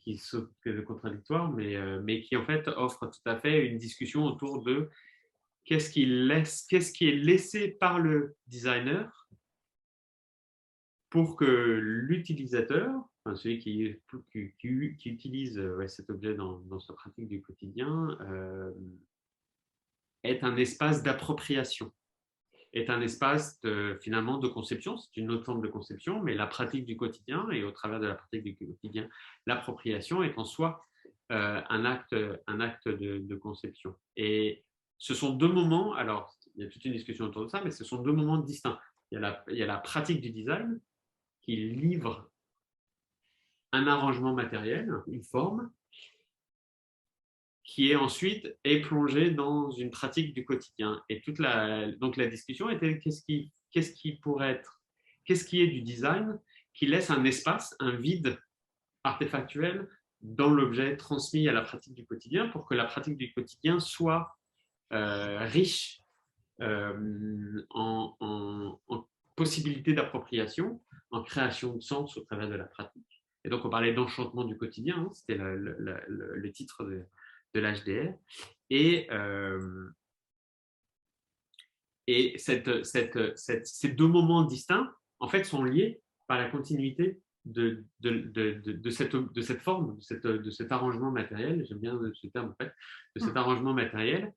Speaker 1: contradictoire, mais qui en fait offre tout à fait une discussion autour de qu'est-ce qui est laissé par le designer pour que l'utilisateur, celui qui utilise cet objet dans sa pratique du quotidien, ait un espace d'appropriation, est un espace finalement de conception. C'est une autre forme de conception, mais la pratique du quotidien et au travers de la pratique du quotidien, l'appropriation est en soi un acte de conception. Et ce sont deux moments, alors il y a toute une discussion autour de ça, mais ce sont deux moments distincts. Il y a la pratique du design qui livre un arrangement matériel, une forme, qui est ensuite plongée dans une pratique du quotidien. Et donc la discussion était qu'est-ce qui est du design qui laisse un espace, un vide artefactuel dans l'objet transmis à la pratique du quotidien pour que la pratique du quotidien soit riche en possibilités d'appropriation, en création de sens au travers de la pratique. Et donc, on parlait d'enchantement du quotidien, c'était le titre de l'HDR. Et ces deux moments distincts, en fait, sont liés par la continuité de cette forme, de cet arrangement matériel, j'aime bien ce terme en fait, de cet arrangement matériel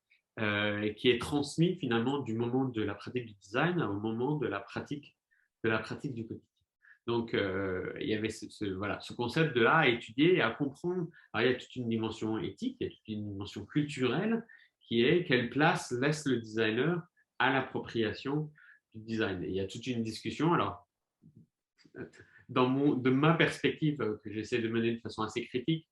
Speaker 1: qui est transmis finalement du moment de la pratique du design au moment de la pratique du quotidien. Donc, il y avait ce concept de là à étudier et à comprendre. Alors, il y a toute une dimension éthique, il y a toute une dimension culturelle qui est quelle place laisse le designer à l'appropriation du design. Et il y a toute une discussion. Alors, de ma perspective, que j'essaie de mener de façon assez critique,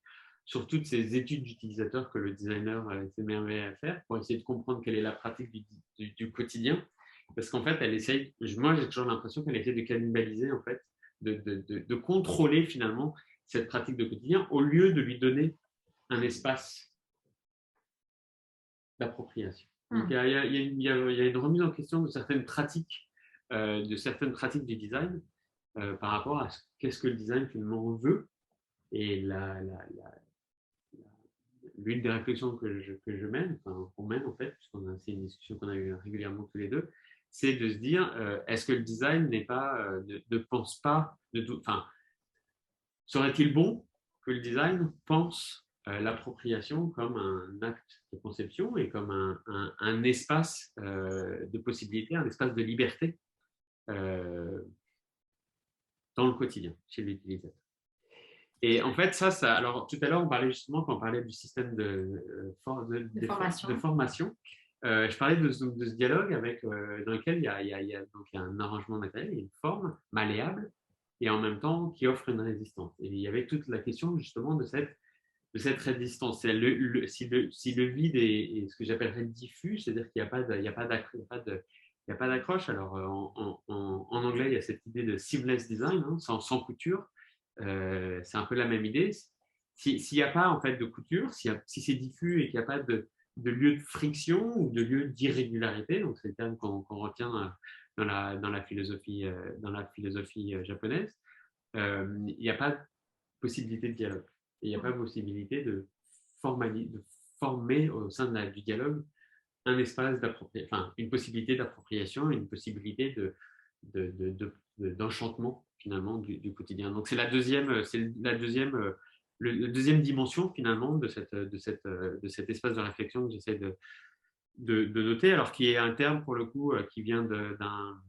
Speaker 1: sur toutes ces études d'utilisateurs que le designer s'émerveille à faire pour essayer de comprendre quelle est la pratique du quotidien. Parce qu'en fait, moi j'ai toujours l'impression qu'elle essaie de cannibaliser, en fait, de contrôler finalement cette pratique de quotidien au lieu de lui donner un espace d'appropriation. Donc, il y a une remise en question de certaines pratiques du design par rapport à qu'est-ce que le design finalement veut. Et l'une des réflexions que je mène, qu'on mène en fait, c'est une discussion qu'on a eu régulièrement tous les deux, c'est de se dire, est-ce que le design ne pense pas, serait-il bon que le design pense l'appropriation comme un acte de conception et comme un espace de possibilité, un espace de liberté dans le quotidien, chez l'utilisateur. Et en fait, alors tout à l'heure, on parlait justement, quand on parlait du système de formation, je parlais de ce dialogue dans lequel il y a un arrangement matériel, il y a une forme malléable, et en même temps qui offre une résistance. Et il y avait toute la question justement de cette résistance. Si le vide est ce que j'appellerais diffus, c'est-à-dire qu'il n'y a pas Il n'y a pas d'accroche. Alors, en anglais, il y a cette idée de seamless design, hein, sans couture. C'est un peu la même idée. S'il n'y a pas en fait de couture, si c'est diffus et qu'il n'y a pas de lieu de friction ou de lieu d'irrégularité, donc c'est le terme qu'on retient dans la philosophie japonaise, il n'y a pas de possibilité de dialogue. Et il n'y a pas de possibilité de former au sein du dialogue un espace d'appropriation, enfin une possibilité d'appropriation, une possibilité d'enchantement finalement du quotidien. Donc c'est la deuxième dimension finalement de cet espace de réflexion que j'essaie de noter, alors qui est un terme pour le coup qui vient d'un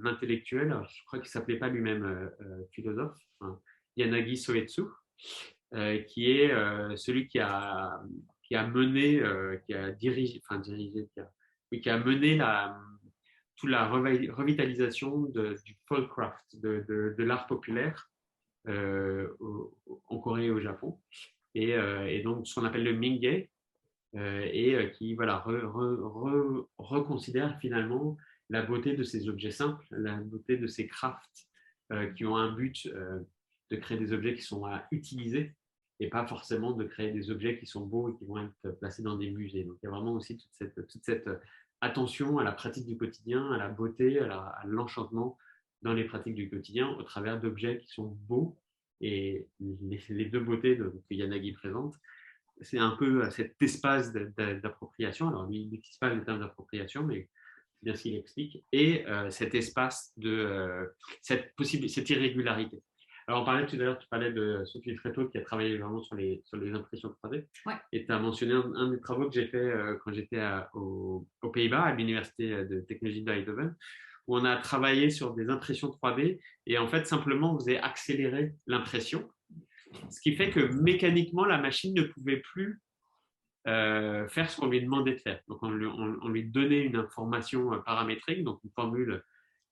Speaker 1: intellectuel, alors, je crois qu'il ne s'appelait pas lui-même philosophe, enfin, Yanagi Soetsu, qui est celui qui a mené, qui a dirigé, qui a mené toute la revitalisation du folkcraft, de l'art populaire en Corée et au Japon. Et donc, ce qu'on appelle le Mingei, et qui voilà, reconsidère finalement la beauté de ces objets simples, la beauté de ces crafts qui ont un but de créer des objets qui sont à utiliser et pas forcément de créer des objets qui sont beaux et qui vont être placés dans des musées. Donc il y a vraiment aussi toute cette attention à la pratique du quotidien, à la beauté, à l'enchantement dans les pratiques du quotidien au travers d'objets qui sont beaux. Et les deux beautés que Yanagi présente, c'est un peu cet espace d'appropriation. Alors, lui, il n'utilise pas le terme d'appropriation, mais c'est bien ce qu'il explique. Et cet espace cette irrégularité. Alors, on parlait tout à l'heure, tu parlais de Sophie Fréteau qui a travaillé vraiment sur les impressions 3D.
Speaker 2: Ouais.
Speaker 1: Et tu as mentionné un des travaux que j'ai fait quand j'étais aux Pays-Bas, à l'Université de technologie de Eindhoven, où on a travaillé sur des impressions 3D. Et en fait, simplement, on faisait accélérer l'impression. Ce qui fait que mécaniquement, la machine ne pouvait plus faire ce qu'on lui demandait de faire. Donc, on lui donnait une information paramétrique, donc une formule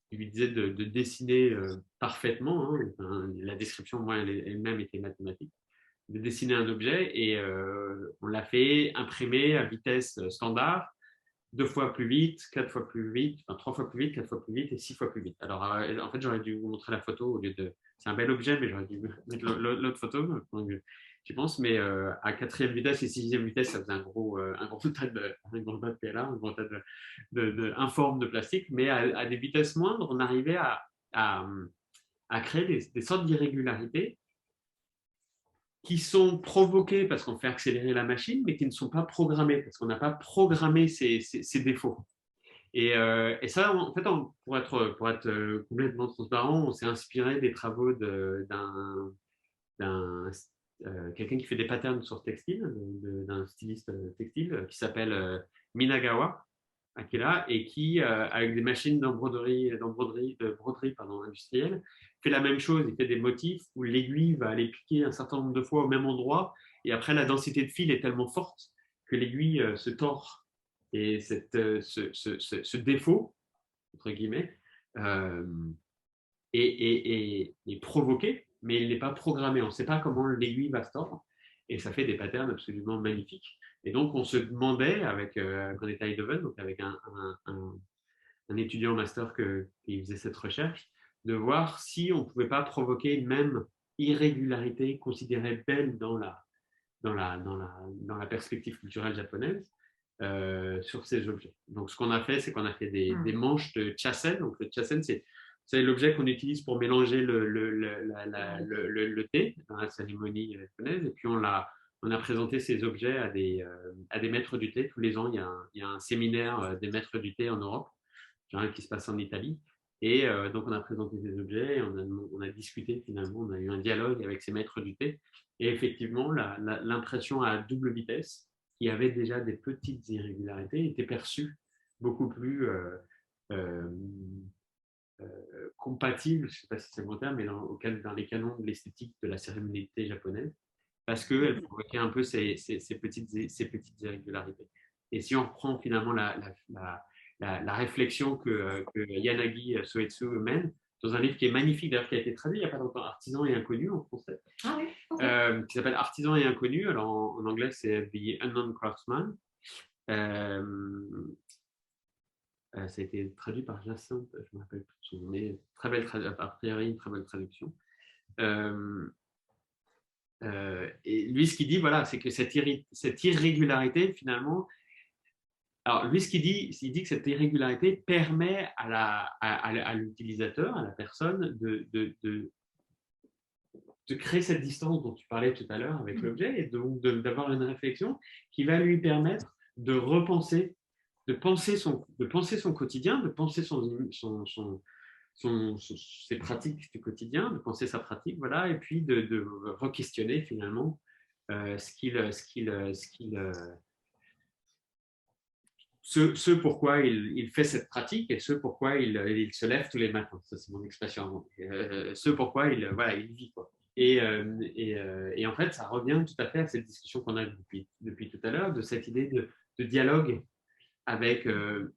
Speaker 1: qui lui disait de dessiner parfaitement. Hein, enfin, la description, moi, elle-même était mathématique. De dessiner un objet et on l'a fait imprimer à vitesse standard, 2 fois plus vite, 4 fois plus vite, enfin 3 fois plus vite, 4 fois plus vite et 6 fois plus vite. Alors, en fait, j'aurais dû vous montrer la photo au lieu de. C'est un bel objet, mais j'aurais dû mettre l'autre photo, je pense. Mais à 4e vitesse et 6e vitesse, ça faisait un gros tas de PLA, un gros tas informe de plastique. Mais à des vitesses moindres, on arrivait à créer des sortes d'irrégularités qui sont provoquées parce qu'on fait accélérer la machine, mais qui ne sont pas programmées, parce qu'on n'a pas programmé ces défauts. Et ça, en fait, pour être complètement transparent, on s'est inspiré des travaux d'un quelqu'un qui fait des patterns sur textile, d'un styliste textile qui s'appelle Minagawa Akira, et qui, avec des machines de broderie industrielle, fait la même chose. Il fait des motifs où l'aiguille va aller piquer un certain nombre de fois au même endroit, et après la densité de fil est tellement forte que l'aiguille se tord. Et ce défaut, entre guillemets, est provoqué, mais il n'est pas programmé. On ne sait pas comment l'aiguille va se tordre, et ça fait des patterns absolument magnifiques. Et donc, on se demandait, quand on était à Eindhoven, donc avec un étudiant en master qui faisait cette recherche, de voir si on ne pouvait pas provoquer une même irrégularité considérée belle dans la perspective culturelle japonaise sur ces objets. Donc, ce qu'on a fait, c'est qu'on a fait des manches de chasen. Donc, le chasen, c'est l'objet qu'on utilise pour mélanger le thé dans la cérémonie japonaise. Et puis, on a présenté ces objets à des maîtres du thé. Tous les ans, il y a un séminaire des maîtres du thé en Europe, qui se passe en Italie. Et donc, on a présenté ces objets, on a discuté finalement, on a eu un dialogue avec ces maîtres du thé. Et effectivement, l'impression à double vitesse, qui avait déjà des petites irrégularités, était perçue beaucoup plus compatible, je ne sais pas si c'est le bon terme, mais dans les canons de l'esthétique de la cérémonie de thé japonaise, parce qu'elle provoquait un peu ces petites irrégularités. Et si on reprend finalement la réflexion que Yanagi Soetsu mène, dans un livre qui est magnifique, d'ailleurs qui a été traduit il n'y a pas longtemps, Artisan et Inconnu en français, qui s'appelle Artisan et Inconnu. Alors en anglais, c'est The Unknown Craftsman. Ça a été traduit par Jacinthe, je ne me rappelle plus son nom, mais très belle a priori une très belle traduction. Et lui, ce qu'il dit, voilà, c'est que cette irrégularité, finalement, alors lui, ce qu'il dit, il dit que cette irrégularité permet à l'utilisateur, à la personne, de créer cette distance dont tu parlais tout à l'heure avec l'objet et donc d'avoir une réflexion qui va lui permettre de repenser, de penser son quotidien, de penser ses pratiques du quotidien, de penser sa pratique, voilà, et puis de re-questionner finalement ce pourquoi il fait cette pratique et ce pourquoi il se lève tous les matins. Ça, c'est mon expression. Ce pourquoi il vit, quoi. Et en fait, ça revient tout à fait à cette discussion qu'on a depuis tout à l'heure, de cette idée de dialogue avec le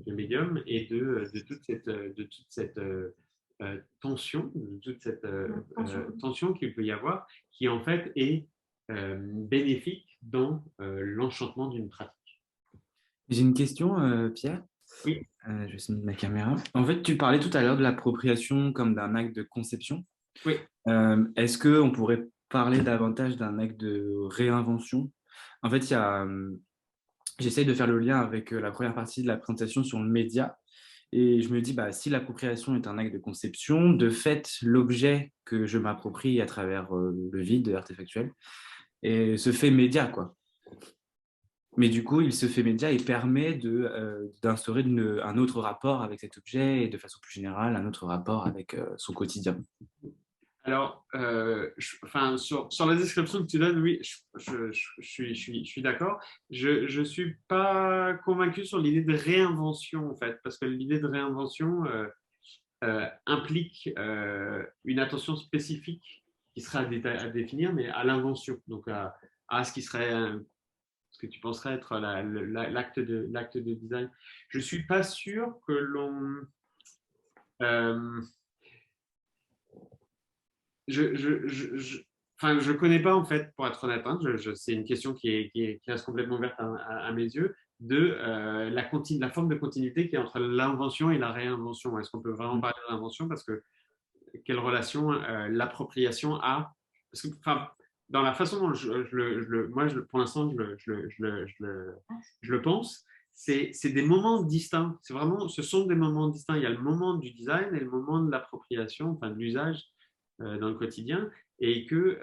Speaker 1: médium, et de toute cette tension, de toute cette tension qu'il peut y avoir, qui en fait est bénéfique dans l'enchantement d'une pratique.
Speaker 3: J'ai une question, Pierre.
Speaker 1: Oui.
Speaker 3: Je vais essayer de mettre ma caméra. En fait, tu parlais tout à l'heure de l'appropriation comme d'un acte de conception.
Speaker 1: Oui.
Speaker 3: Est-ce qu'on pourrait parler davantage d'un acte de réinvention? En fait, j'essaye de faire le lien avec la première partie de la présentation sur le média. Et je me dis, si l'appropriation est un acte de conception, de fait, l'objet que je m'approprie à travers le vide artefactuel se fait média, quoi. Mais du coup, il se fait média et permet d'instaurer un autre rapport avec cet objet et de façon plus générale, un autre rapport avec son quotidien.
Speaker 1: Alors, sur la description que tu donnes, oui, je suis d'accord. Je ne suis pas convaincu sur l'idée de réinvention, en fait, parce que l'idée de réinvention implique une attention spécifique qui sera à définir, mais à l'invention, donc à ce qui serait ce que tu penserais être l'acte de design. Je ne suis pas sûr que l'on... je connais pas, en fait, pour être honnête, hein, c'est une question qui reste complètement ouverte à mes yeux, de la forme de continuité qui est entre l'invention et la réinvention. Est-ce qu'on peut vraiment parler de réinvention? Parce que quelle relation l'appropriation a? Parce que, dans la façon dont pour l'instant, je le pense, c'est des moments distincts. Ce sont des moments distincts. Il y a le moment du design et le moment de l'appropriation, de l'usage dans le quotidien, et que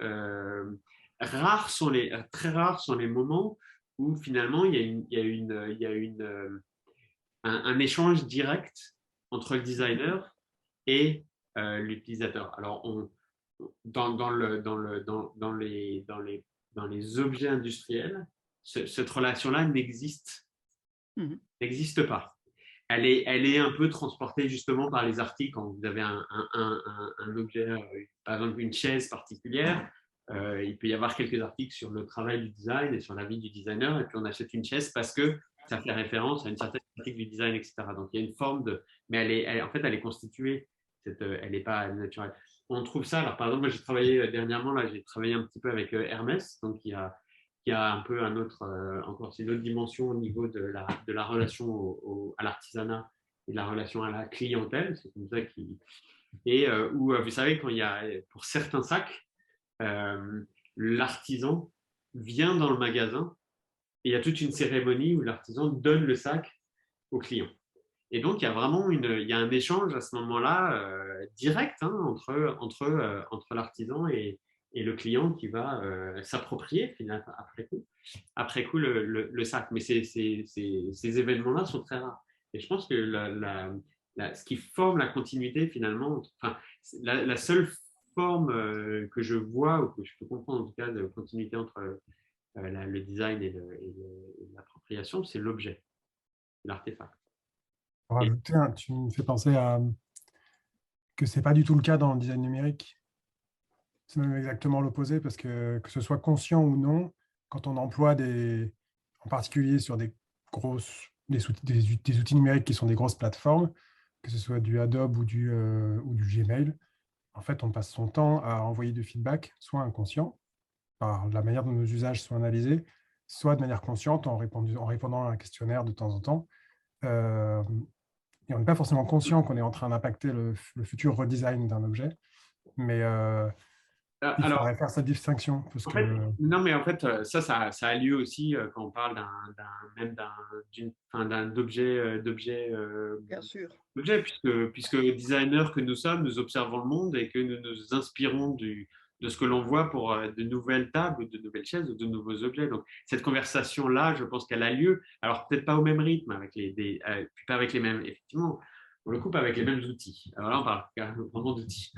Speaker 1: très rares sont les moments où finalement il y a un échange direct entre le designer et l'utilisateur. Alors, dans les objets industriels, cette relation-là n'existe pas. Elle est un peu transportée justement par les articles. Quand vous avez un objet, par exemple une chaise particulière, il peut y avoir quelques articles sur le travail du design et sur la vie du designer, et puis on achète une chaise parce que ça fait référence à une certaine pratique du design, etc. Donc il y a une forme de... Mais en fait, elle est constituée, elle n'est pas naturelle. On trouve ça, alors par exemple, moi j'ai travaillé dernièrement, là j'ai travaillé un petit peu avec Hermès, donc il y a un peu encore une autre dimension au niveau de la relation à l'artisanat et de la relation à la clientèle. C'est comme ça où vous savez, quand il y a, pour certains sacs, l'artisan vient dans le magasin et il y a toute une cérémonie où l'artisan donne le sac au client. Et donc, il y a vraiment il y a un échange à ce moment-là direct entre l'artisan et le client qui va s'approprier après coup le sac. Mais ces événements-là sont très rares. Et je pense que ce qui forme la continuité finalement, la seule forme que je vois, ou que je peux comprendre en tout cas, de continuité entre le design et l'appropriation, c'est l'objet, l'artefact.
Speaker 4: Pour rajouter, tu me fais penser que ce n'est pas du tout le cas dans le design numérique. C'est même exactement l'opposé, parce que ce soit conscient ou non, quand on emploie en particulier sur des outils numériques qui sont des grosses plateformes, que ce soit du Adobe ou du Gmail, en fait, on passe son temps à envoyer du feedback, soit inconscient, par la manière dont nos usages sont analysés, soit de manière consciente en répondant à un questionnaire de temps en temps. Et on n'est pas forcément conscient qu'on est en train d'impacter le futur redesign d'un objet, mais il
Speaker 1: Alors,
Speaker 4: faudrait faire cette distinction. Parce
Speaker 1: en fait,
Speaker 4: que...
Speaker 1: non, mais en fait, ça a lieu aussi quand on parle
Speaker 6: Bien sûr.
Speaker 1: d'objet, puisque designers que nous sommes, nous observons le monde et que nous nous inspirons de ce que l'on voit pour de nouvelles tables, de nouvelles chaises ou de nouveaux objets. Donc, cette conversation-là, je pense qu'elle a lieu, alors peut-être pas au même rythme, pas avec les mêmes, effectivement, on le coupe avec les mêmes outils. Alors là, on parle vraiment d'outils.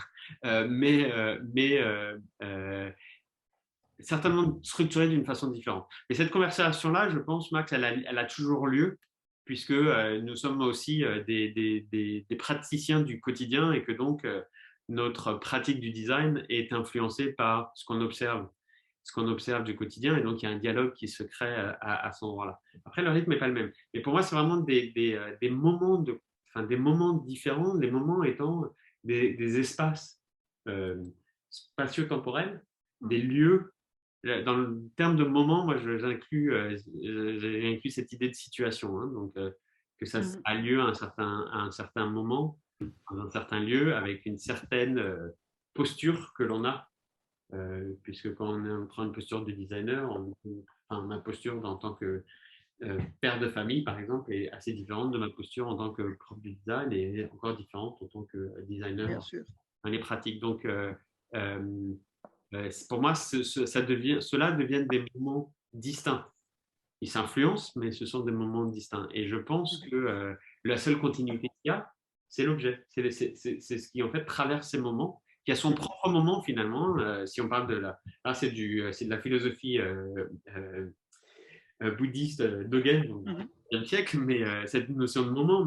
Speaker 1: Certainement structurée d'une façon différente. Et cette conversation-là, je pense, Max, elle a toujours lieu, puisque nous sommes aussi des praticiens du quotidien et que donc notre pratique du design est influencée par ce qu'on observe du quotidien, et donc il y a un dialogue qui se crée à ce moment-là. Après, le rythme n'est pas le même. Mais pour moi, c'est vraiment des moments différents, des moments étant des espaces spatio-temporels, des lieux. Dans le terme de moment, moi, j'inclus cette idée de situation. Hein, donc, que ça a lieu à un certain moment, dans un certain lieu, avec une certaine posture que l'on a. Puisque quand on prend une posture de designer, ma posture en tant que père de famille, par exemple, est assez différente de ma posture en tant que prof de design et encore différente en tant que designer dans les pratiques. Donc, pour moi, cela deviennent des moments distincts. Ils s'influencent, mais ce sont des moments distincts. Et je pense que la seule continuité qu'il y a, c'est l'objet. C'est ce qui, en fait, traverse ces moments, qui a son propre moment, finalement. Si on parle de là, c'est de la philosophie bouddhiste Dogen, au XXe siècle, mais cette notion de moment,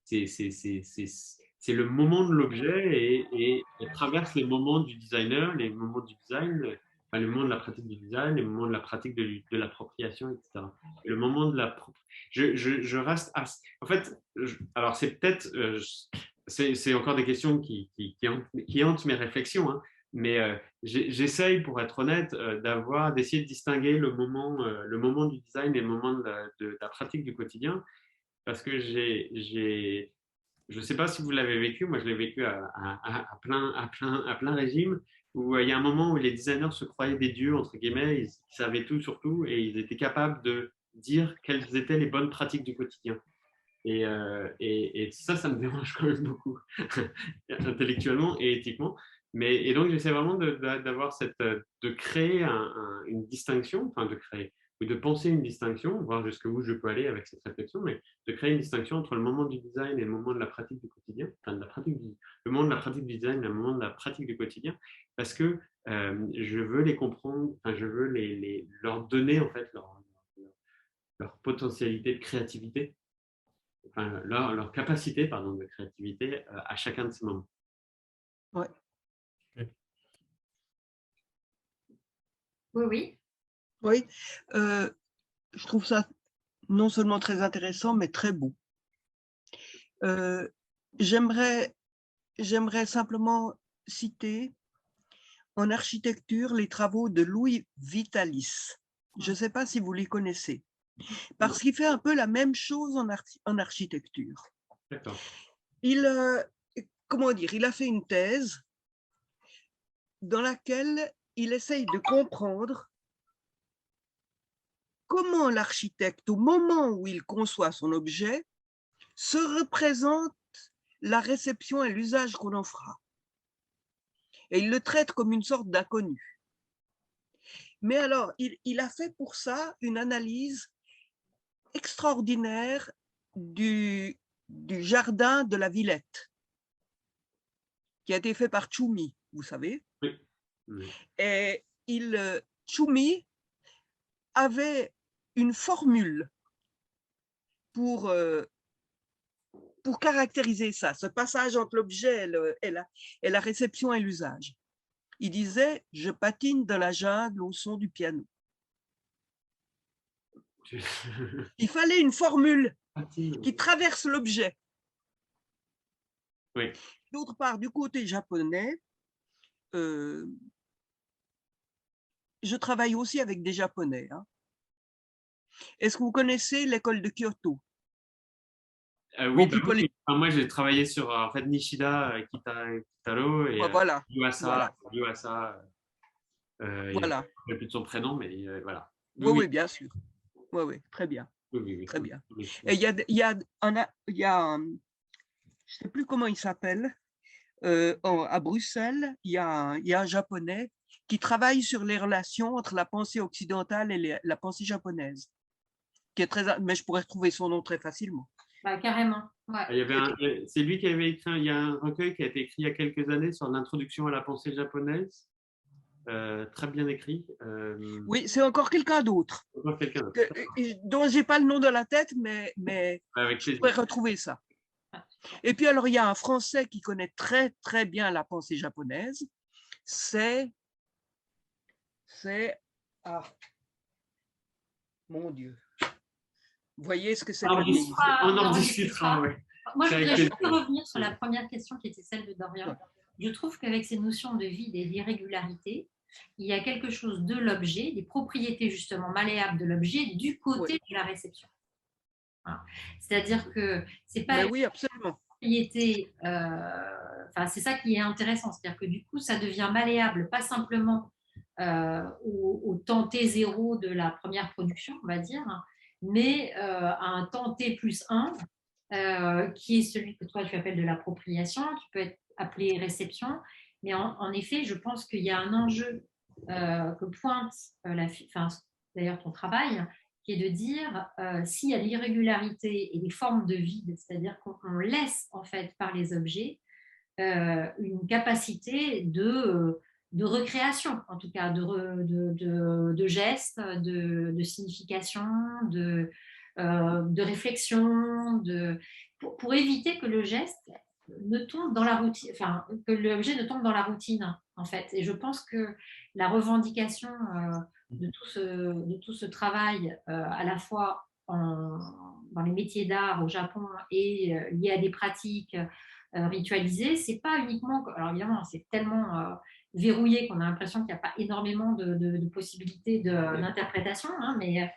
Speaker 1: c'est le moment de l'objet et traverse les moments du designer, les moments du design, les moments de la pratique du design, les moments de la pratique de l'appropriation, etc. Et le moment de la... Je reste... En fait, alors c'est peut-être... c'est encore des questions qui hantent mes réflexions, hein, mais j'essaye, pour être honnête, d'essayer de distinguer le moment du design et le moment de la pratique du quotidien, parce que je ne sais pas si vous l'avez vécu, moi je l'ai vécu à plein régime, où il y a un moment où les designers se croyaient des dieux, entre guillemets, ils savaient tout sur tout, et ils étaient capables de dire quelles étaient les bonnes pratiques du quotidien. Et ça me dérange quand même beaucoup, intellectuellement et éthiquement. Et donc, j'essaie vraiment de créer une distinction, enfin de créer, ou de penser une distinction, voir jusqu'où je peux aller avec cette réflexion, mais de créer une distinction entre le moment du design et le moment de la pratique du quotidien, enfin le moment de la pratique du design et le moment de la pratique du quotidien, parce que je veux les comprendre, enfin, je veux leur donner en fait leur potentialité de créativité, enfin, leur capacité de créativité à chacun de ces moments.
Speaker 6: Ouais.
Speaker 4: Okay.
Speaker 2: Oui.
Speaker 6: Oui, je trouve ça non seulement très intéressant, mais très beau. J'aimerais simplement citer en architecture les travaux de Louis Vitalis. Je ne sais pas si vous les connaissez, parce qu'il fait un peu la même chose en architecture. Il a fait une thèse dans laquelle il essaye de comprendre comment l'architecte, au moment où il conçoit son objet, se représente la réception et l'usage qu'on en fera. Et il le traite comme une sorte d'inconnu. Mais alors, il a fait pour ça une analyse extraordinaire du jardin de la Villette, qui a été fait par Tchoumi, vous savez.
Speaker 1: Oui. Oui.
Speaker 6: Et Tchoumi avait une formule pour caractériser ça, ce passage entre l'objet et la réception et l'usage. Il disait « Je patine dans la jungle au son du piano ». Il fallait une formule qui traverse l'objet.
Speaker 1: Oui.
Speaker 6: D'autre part, du côté japonais, je travaille aussi avec des Japonais. Hein. Est-ce que vous connaissez l'école de Kyoto?
Speaker 1: Oui, bah oui. Enfin, moi j'ai travaillé sur en fait Nishida, Kitaro et
Speaker 6: Voilà.
Speaker 1: Yuasa.
Speaker 6: Voilà.
Speaker 1: Je ne sais plus de son prénom, mais voilà.
Speaker 6: Oui, oui, bien sûr. Oui, oui, très bien.
Speaker 1: Oui.
Speaker 6: Très bien. Et il y a je ne sais plus comment il s'appelle, à Bruxelles, il y a un Japonais qui travaille sur les relations entre la pensée occidentale et la pensée japonaise. Qui est mais je pourrais retrouver son nom très facilement.
Speaker 2: Bah, carrément. Ouais.
Speaker 1: C'est lui qui avait écrit, il y a un recueil qui a été écrit il y a quelques années sur l'introduction à la pensée japonaise. Très bien écrit.
Speaker 6: Oui, c'est encore quelqu'un d'autre. Dont je n'ai pas le nom de la tête, mais je pourrais retrouver ça. Et puis alors, il y a un Français qui connaît très, très bien la pensée japonaise. C'est... Ah, mon Dieu. Vous voyez ce que c'est?
Speaker 1: On en discutera, oui.
Speaker 2: Moi, je voudrais juste revenir sur la première question qui était celle de Dorian. Je trouve qu'avec ces notions de vide et d'irrégularité, il y a quelque chose de l'objet, des propriétés justement malléables de l'objet du côté de la réception. Voilà. C'est-à-dire que c'est pas
Speaker 6: oui, absolument.
Speaker 2: Propriété, c'est ça qui est intéressant, c'est-à-dire que du coup, ça devient malléable, pas simplement au temps T0 de la première production, on va dire, mais à un temps T plus 1, qui est celui que toi tu appelles de l'appropriation, qui peut être appelé réception. Mais en effet, je pense qu'il y a un enjeu que pointe d'ailleurs ton travail, qui est de dire s'il y a de l'irrégularité et des formes de vide, c'est-à-dire qu'on laisse en fait par les objets une capacité de recréation, en tout cas de gestes, de signification, de réflexion, pour éviter que le geste ne tombe dans la routine, enfin que l'objet ne tombe dans la routine en fait. Et je pense que la revendication de tout ce travail à la fois dans les métiers d'art au Japon et lié à des pratiques ritualisées, c'est pas uniquement, alors évidemment c'est tellement verrouillé qu'on a l'impression qu'il n'y a pas énormément de possibilités d'interprétation, hein, mais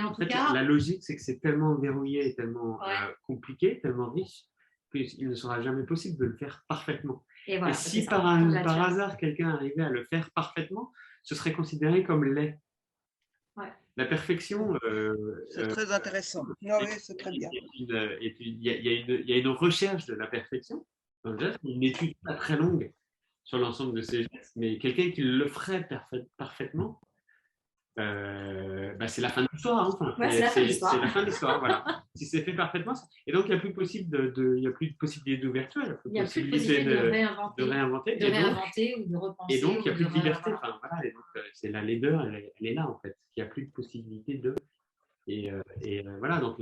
Speaker 2: en tout cas...
Speaker 1: La logique, c'est que c'est tellement verrouillé et tellement compliqué, tellement riche, qu'il ne sera jamais possible de le faire parfaitement. Et si par hasard, quelqu'un arrivait à le faire parfaitement, ce serait considéré comme laid. Ouais. La perfection...
Speaker 6: c'est très intéressant. Oui, c'est très bien.
Speaker 1: Et puis, il y a une recherche de la perfection, une étude pas très longue sur l'ensemble de ces gestes, mais quelqu'un qui le ferait parfaitement, c'est la fin de l'histoire. Enfin.
Speaker 2: C'est la
Speaker 1: fin de l'histoire, voilà. Si c'est fait parfaitement. Et donc, il n'y a plus de possibilité d'ouverture, il n'y a plus de possibilité de réinventer
Speaker 2: ou de repenser.
Speaker 1: Et donc, il n'y a plus de liberté. Enfin, voilà, et donc, c'est la laideur, elle est là, en fait. Il n'y a plus de possibilité de... Et voilà, donc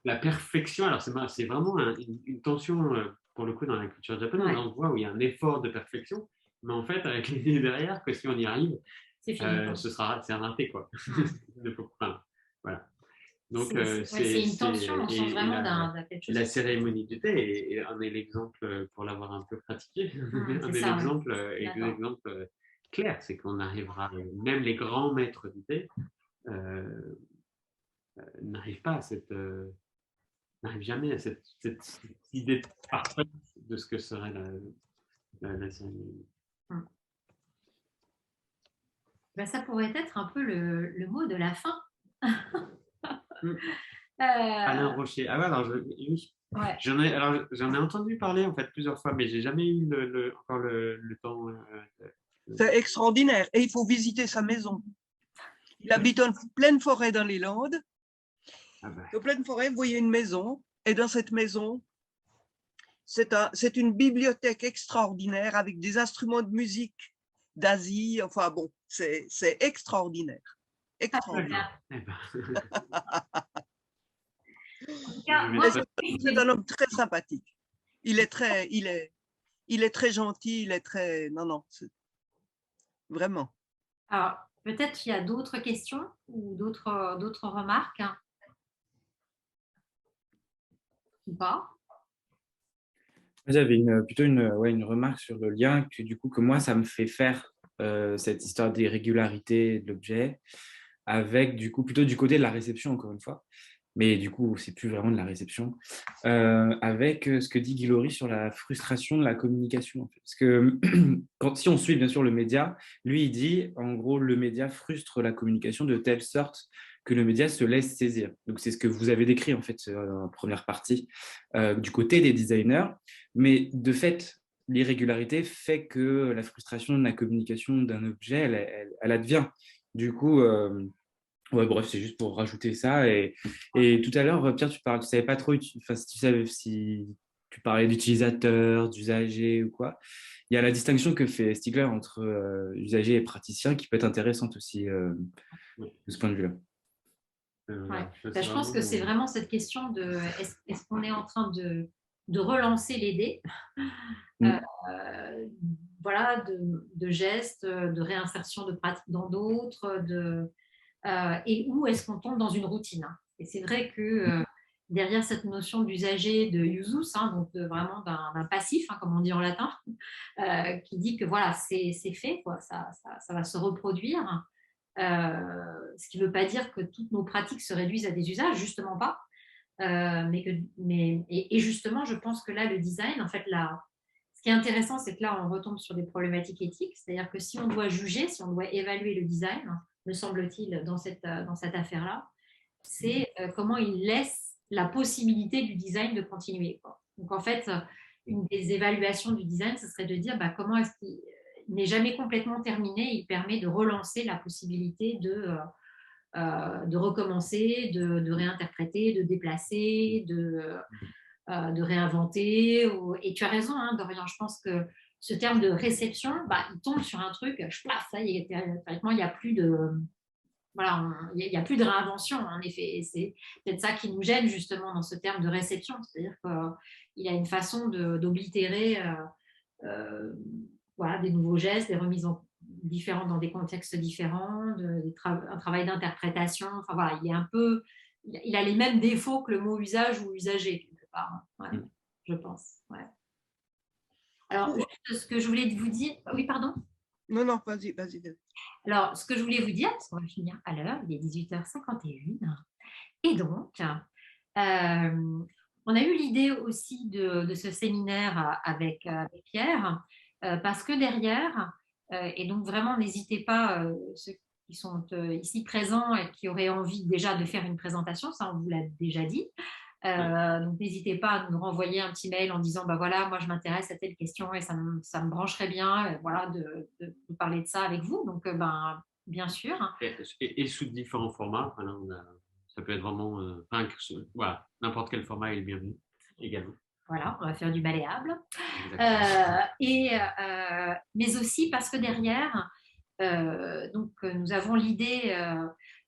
Speaker 1: la perfection, alors c'est vraiment une tension, pour le coup, dans la culture japonaise, on voit où il y a un effort de perfection, mais en fait, avec l'idée derrière que si on y arrive, c'est raté, quoi. Voilà. Donc,
Speaker 2: c'est une tension, on sent vraiment d'un quelque chose.
Speaker 1: La cérémonie du thé en est l'exemple, pour l'avoir un peu pratiqué, l'exemple clair, c'est qu'on arrivera, même les grands maîtres du thé n'arrivent pas à n'arrivent jamais à cette idée parfaite de ce que serait la cérémonie.
Speaker 2: Ça pourrait être un peu le mot de la fin.
Speaker 1: Alain Rocher. Ah ouais, alors oui. Ouais. J'en ai entendu parler en fait plusieurs fois, mais j'ai jamais eu encore le temps.
Speaker 6: C'est extraordinaire. Et il faut visiter sa maison. Il habite en pleine forêt dans les Landes. En pleine forêt, vous voyez une maison. Et dans cette maison, c'est une bibliothèque extraordinaire avec des instruments de musique d'Asie. Enfin bon, c'est extraordinaire. Extraordinaire. C'est un homme très sympathique. Il est très gentil, il est très... Non, vraiment.
Speaker 2: Alors, peut-être qu'il y a d'autres questions ou d'autres remarques. Ou pas?
Speaker 3: J'avais plutôt une remarque sur le lien que du coup que moi ça me fait faire cette histoire d'irrégularité de l'objet, avec du coup plutôt du côté de la réception, encore une fois. Mais du coup, c'est plus vraiment de la réception, avec ce que dit Guy Laury sur la frustration de la communication. En fait. Parce que si on suit bien sûr le média, lui, il dit, en gros, le média frustre la communication de telle sorte que le média se laisse saisir. Donc, c'est ce que vous avez décrit, en fait, en première partie, du côté des designers. Mais de fait, l'irrégularité fait que la frustration de la communication d'un objet, elle advient. Du coup... ouais, bref, c'est juste pour rajouter ça. Et tout à l'heure, Pierre, tu savais pas trop, si tu parlais d'utilisateurs, d'usagers ou quoi. Il y a la distinction que fait Stigler entre usagers et praticiens qui peut être intéressante aussi de ce point de vue-là.
Speaker 2: Je pense que c'est vraiment cette question de est-ce qu'on est en train de relancer les dés voilà, de gestes, de réinsertion de pratiques dans d'autres, et où est-ce qu'on tombe dans une routine. Et c'est vrai que derrière cette notion d'usager, de usus, donc vraiment d'un passif, comme on dit en latin, qui dit que voilà, c'est fait, quoi, ça va se reproduire. Ce qui ne veut pas dire que toutes nos pratiques se réduisent à des usages, justement pas. Et justement, je pense que là, le design, en fait, là, ce qui est intéressant, c'est que là, on retombe sur des problématiques éthiques, c'est-à-dire que si on doit juger, si on doit évaluer le design, me semble-t-il, dans cette affaire-là, c'est comment il laisse la possibilité du design de continuer, quoi. Donc, en fait, une des évaluations du design, ce serait de dire comment est-ce qu'il n'est jamais complètement terminé, il permet de relancer la possibilité de recommencer, de réinterpréter, de déplacer, de réinventer. Et tu as raison, Dorian, je pense que ce terme de réception, il tombe sur un truc, ça y est, théoriquement, il n'y a plus de... Voilà, il n'y a plus de réinvention, en effet. Et c'est peut-être ça qui nous gêne, justement, dans ce terme de réception. C'est-à-dire qu'il y a une façon d'oblitérer voilà, des nouveaux gestes, des remises différentes dans des contextes différents, un travail d'interprétation. Enfin, voilà, il a les mêmes défauts que le mot usage ou usager, quelque part. Je pense. Ouais. Alors, ce que je voulais vous dire... Oui, pardon ?
Speaker 6: Non, vas-y.
Speaker 2: Alors, ce que je voulais vous dire, parce qu'on va finir à l'heure, il est 18h51, et donc, on a eu l'idée aussi de ce séminaire avec Pierre, parce que derrière, et donc vraiment n'hésitez pas, ceux qui sont ici présents et qui auraient envie déjà de faire une présentation, ça on vous l'a déjà dit, donc n'hésitez pas à nous renvoyer un petit mail en disant voilà, moi je m'intéresse à telle question et ça me brancherait bien voilà, de parler de ça avec vous, donc bien sûr.
Speaker 1: Et sous différents formats, ça peut être vraiment voilà, n'importe quel format est le bienvenu également.
Speaker 2: Voilà, on va faire du malléable. Mais aussi parce que derrière, donc, nous avons l'idée,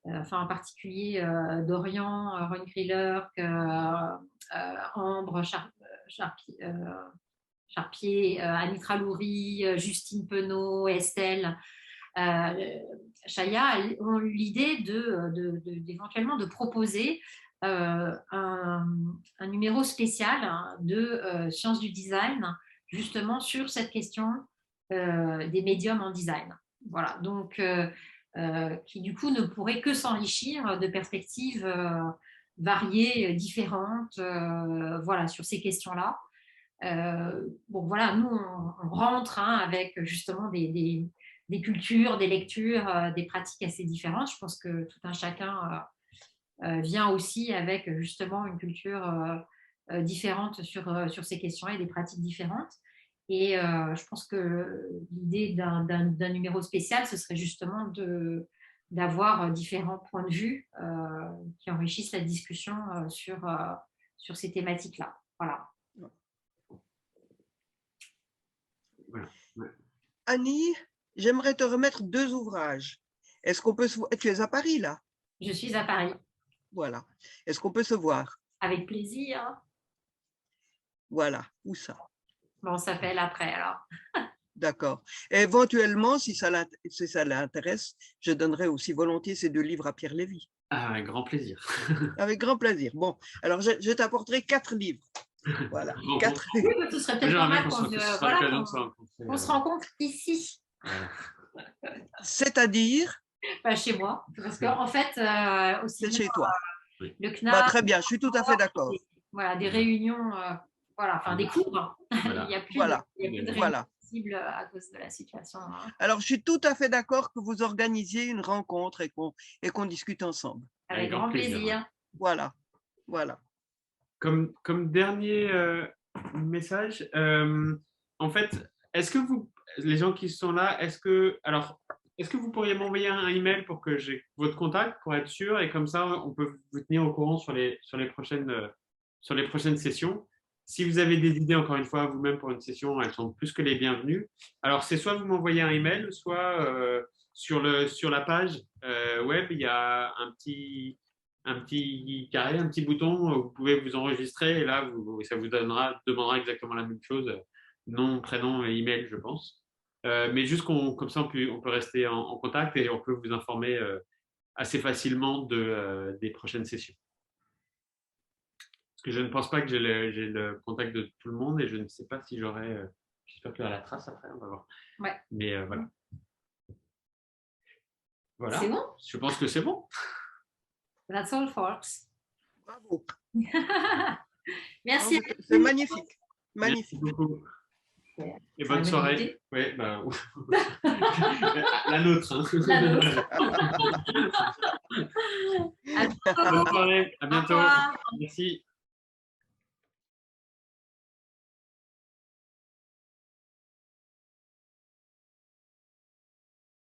Speaker 2: en particulier Dorian, Ron Kriller, Ambre Charpier, Anitra Loury, Justine Penaud, Estelle, Chaya ont eu l'idée d'éventuellement de proposer un numéro spécial de sciences du design, justement sur cette question des médiums en design. Voilà, donc qui du coup ne pourrait que s'enrichir de perspectives variées, différentes, voilà, sur ces questions-là. Bon, voilà, nous, on rentre avec justement des cultures, des lectures, des pratiques assez différentes. Je pense que tout un chacun vient aussi avec justement une culture différente sur ces questions et des pratiques différentes. Et je pense que l'idée d'un numéro spécial, ce serait justement d'avoir différents points de vue qui enrichissent la discussion sur ces thématiques-là. Voilà.
Speaker 6: Annie, j'aimerais te remettre 2 ouvrages. Est-ce qu'on peut se voir? Tu es à Paris, là?
Speaker 2: Je suis à Paris.
Speaker 6: Voilà. Est-ce qu'on peut se voir?
Speaker 2: Avec plaisir.
Speaker 6: Voilà. Où ça?
Speaker 2: Bon, on s'appelle après, alors.
Speaker 6: D'accord. Éventuellement, si ça l'intéresse, je donnerai aussi volontiers ces 2 livres à Pierre Lévy.
Speaker 1: Avec grand plaisir.
Speaker 6: Avec grand plaisir. Bon, alors je t'apporterai 4 livres. Voilà. 4 livres.
Speaker 2: Ce serait peut-être pas mal qu'on se rencontre ici.
Speaker 6: C'est-à-dire,
Speaker 2: Chez moi, parce qu'en fait, aussi
Speaker 6: c'est chez toi.
Speaker 2: le
Speaker 6: Bah,
Speaker 2: CNAP,
Speaker 6: très bien, je suis tout à fait d'accord.
Speaker 2: voilà, des réunions, voilà, enfin des cours.
Speaker 1: Voilà.
Speaker 2: Il n'y a plus
Speaker 6: Voilà.
Speaker 2: de réunions
Speaker 6: Voilà.
Speaker 2: possibles à cause de la situation.
Speaker 6: Alors, je suis tout à fait d'accord que vous organisiez une rencontre et qu'on discute ensemble.
Speaker 2: Avec grand plaisir.
Speaker 6: Voilà. Voilà.
Speaker 1: Comme dernier message, en fait, est-ce que les gens qui sont là, est-ce que vous pourriez m'envoyer un email pour que j'ai votre contact pour être sûr, et comme ça, on peut vous tenir au courant sur les prochaines sessions. Si vous avez des idées, encore une fois, vous-même pour une session, elles sont plus que les bienvenues. Alors, c'est soit vous m'envoyez un email, soit sur la page web, il y a un petit carré, un petit bouton où vous pouvez vous enregistrer, et là, ça vous demandera exactement la même chose, nom, prénom et email, je pense. Mais juste comme ça, on peut rester en contact et on peut vous informer assez facilement des prochaines sessions. Parce que je ne pense pas que j'ai le contact de tout le monde, et je ne sais pas si j'aurai. J'espère qu'il y aura la trace après, on va voir.
Speaker 2: Ouais.
Speaker 1: Mais voilà. Voilà.
Speaker 2: C'est bon?
Speaker 1: Je pense que c'est bon.
Speaker 2: That's all, folks.
Speaker 6: Bravo.
Speaker 2: Merci.
Speaker 6: C'est magnifique. Magnifique.
Speaker 1: Merci beaucoup. Et bonne
Speaker 2: Ça a
Speaker 1: soirée. Ouais, bah, la nôtre. Hein.
Speaker 2: La nôtre.
Speaker 1: Bonne soirée. À bientôt.
Speaker 2: Au revoir.
Speaker 1: Merci.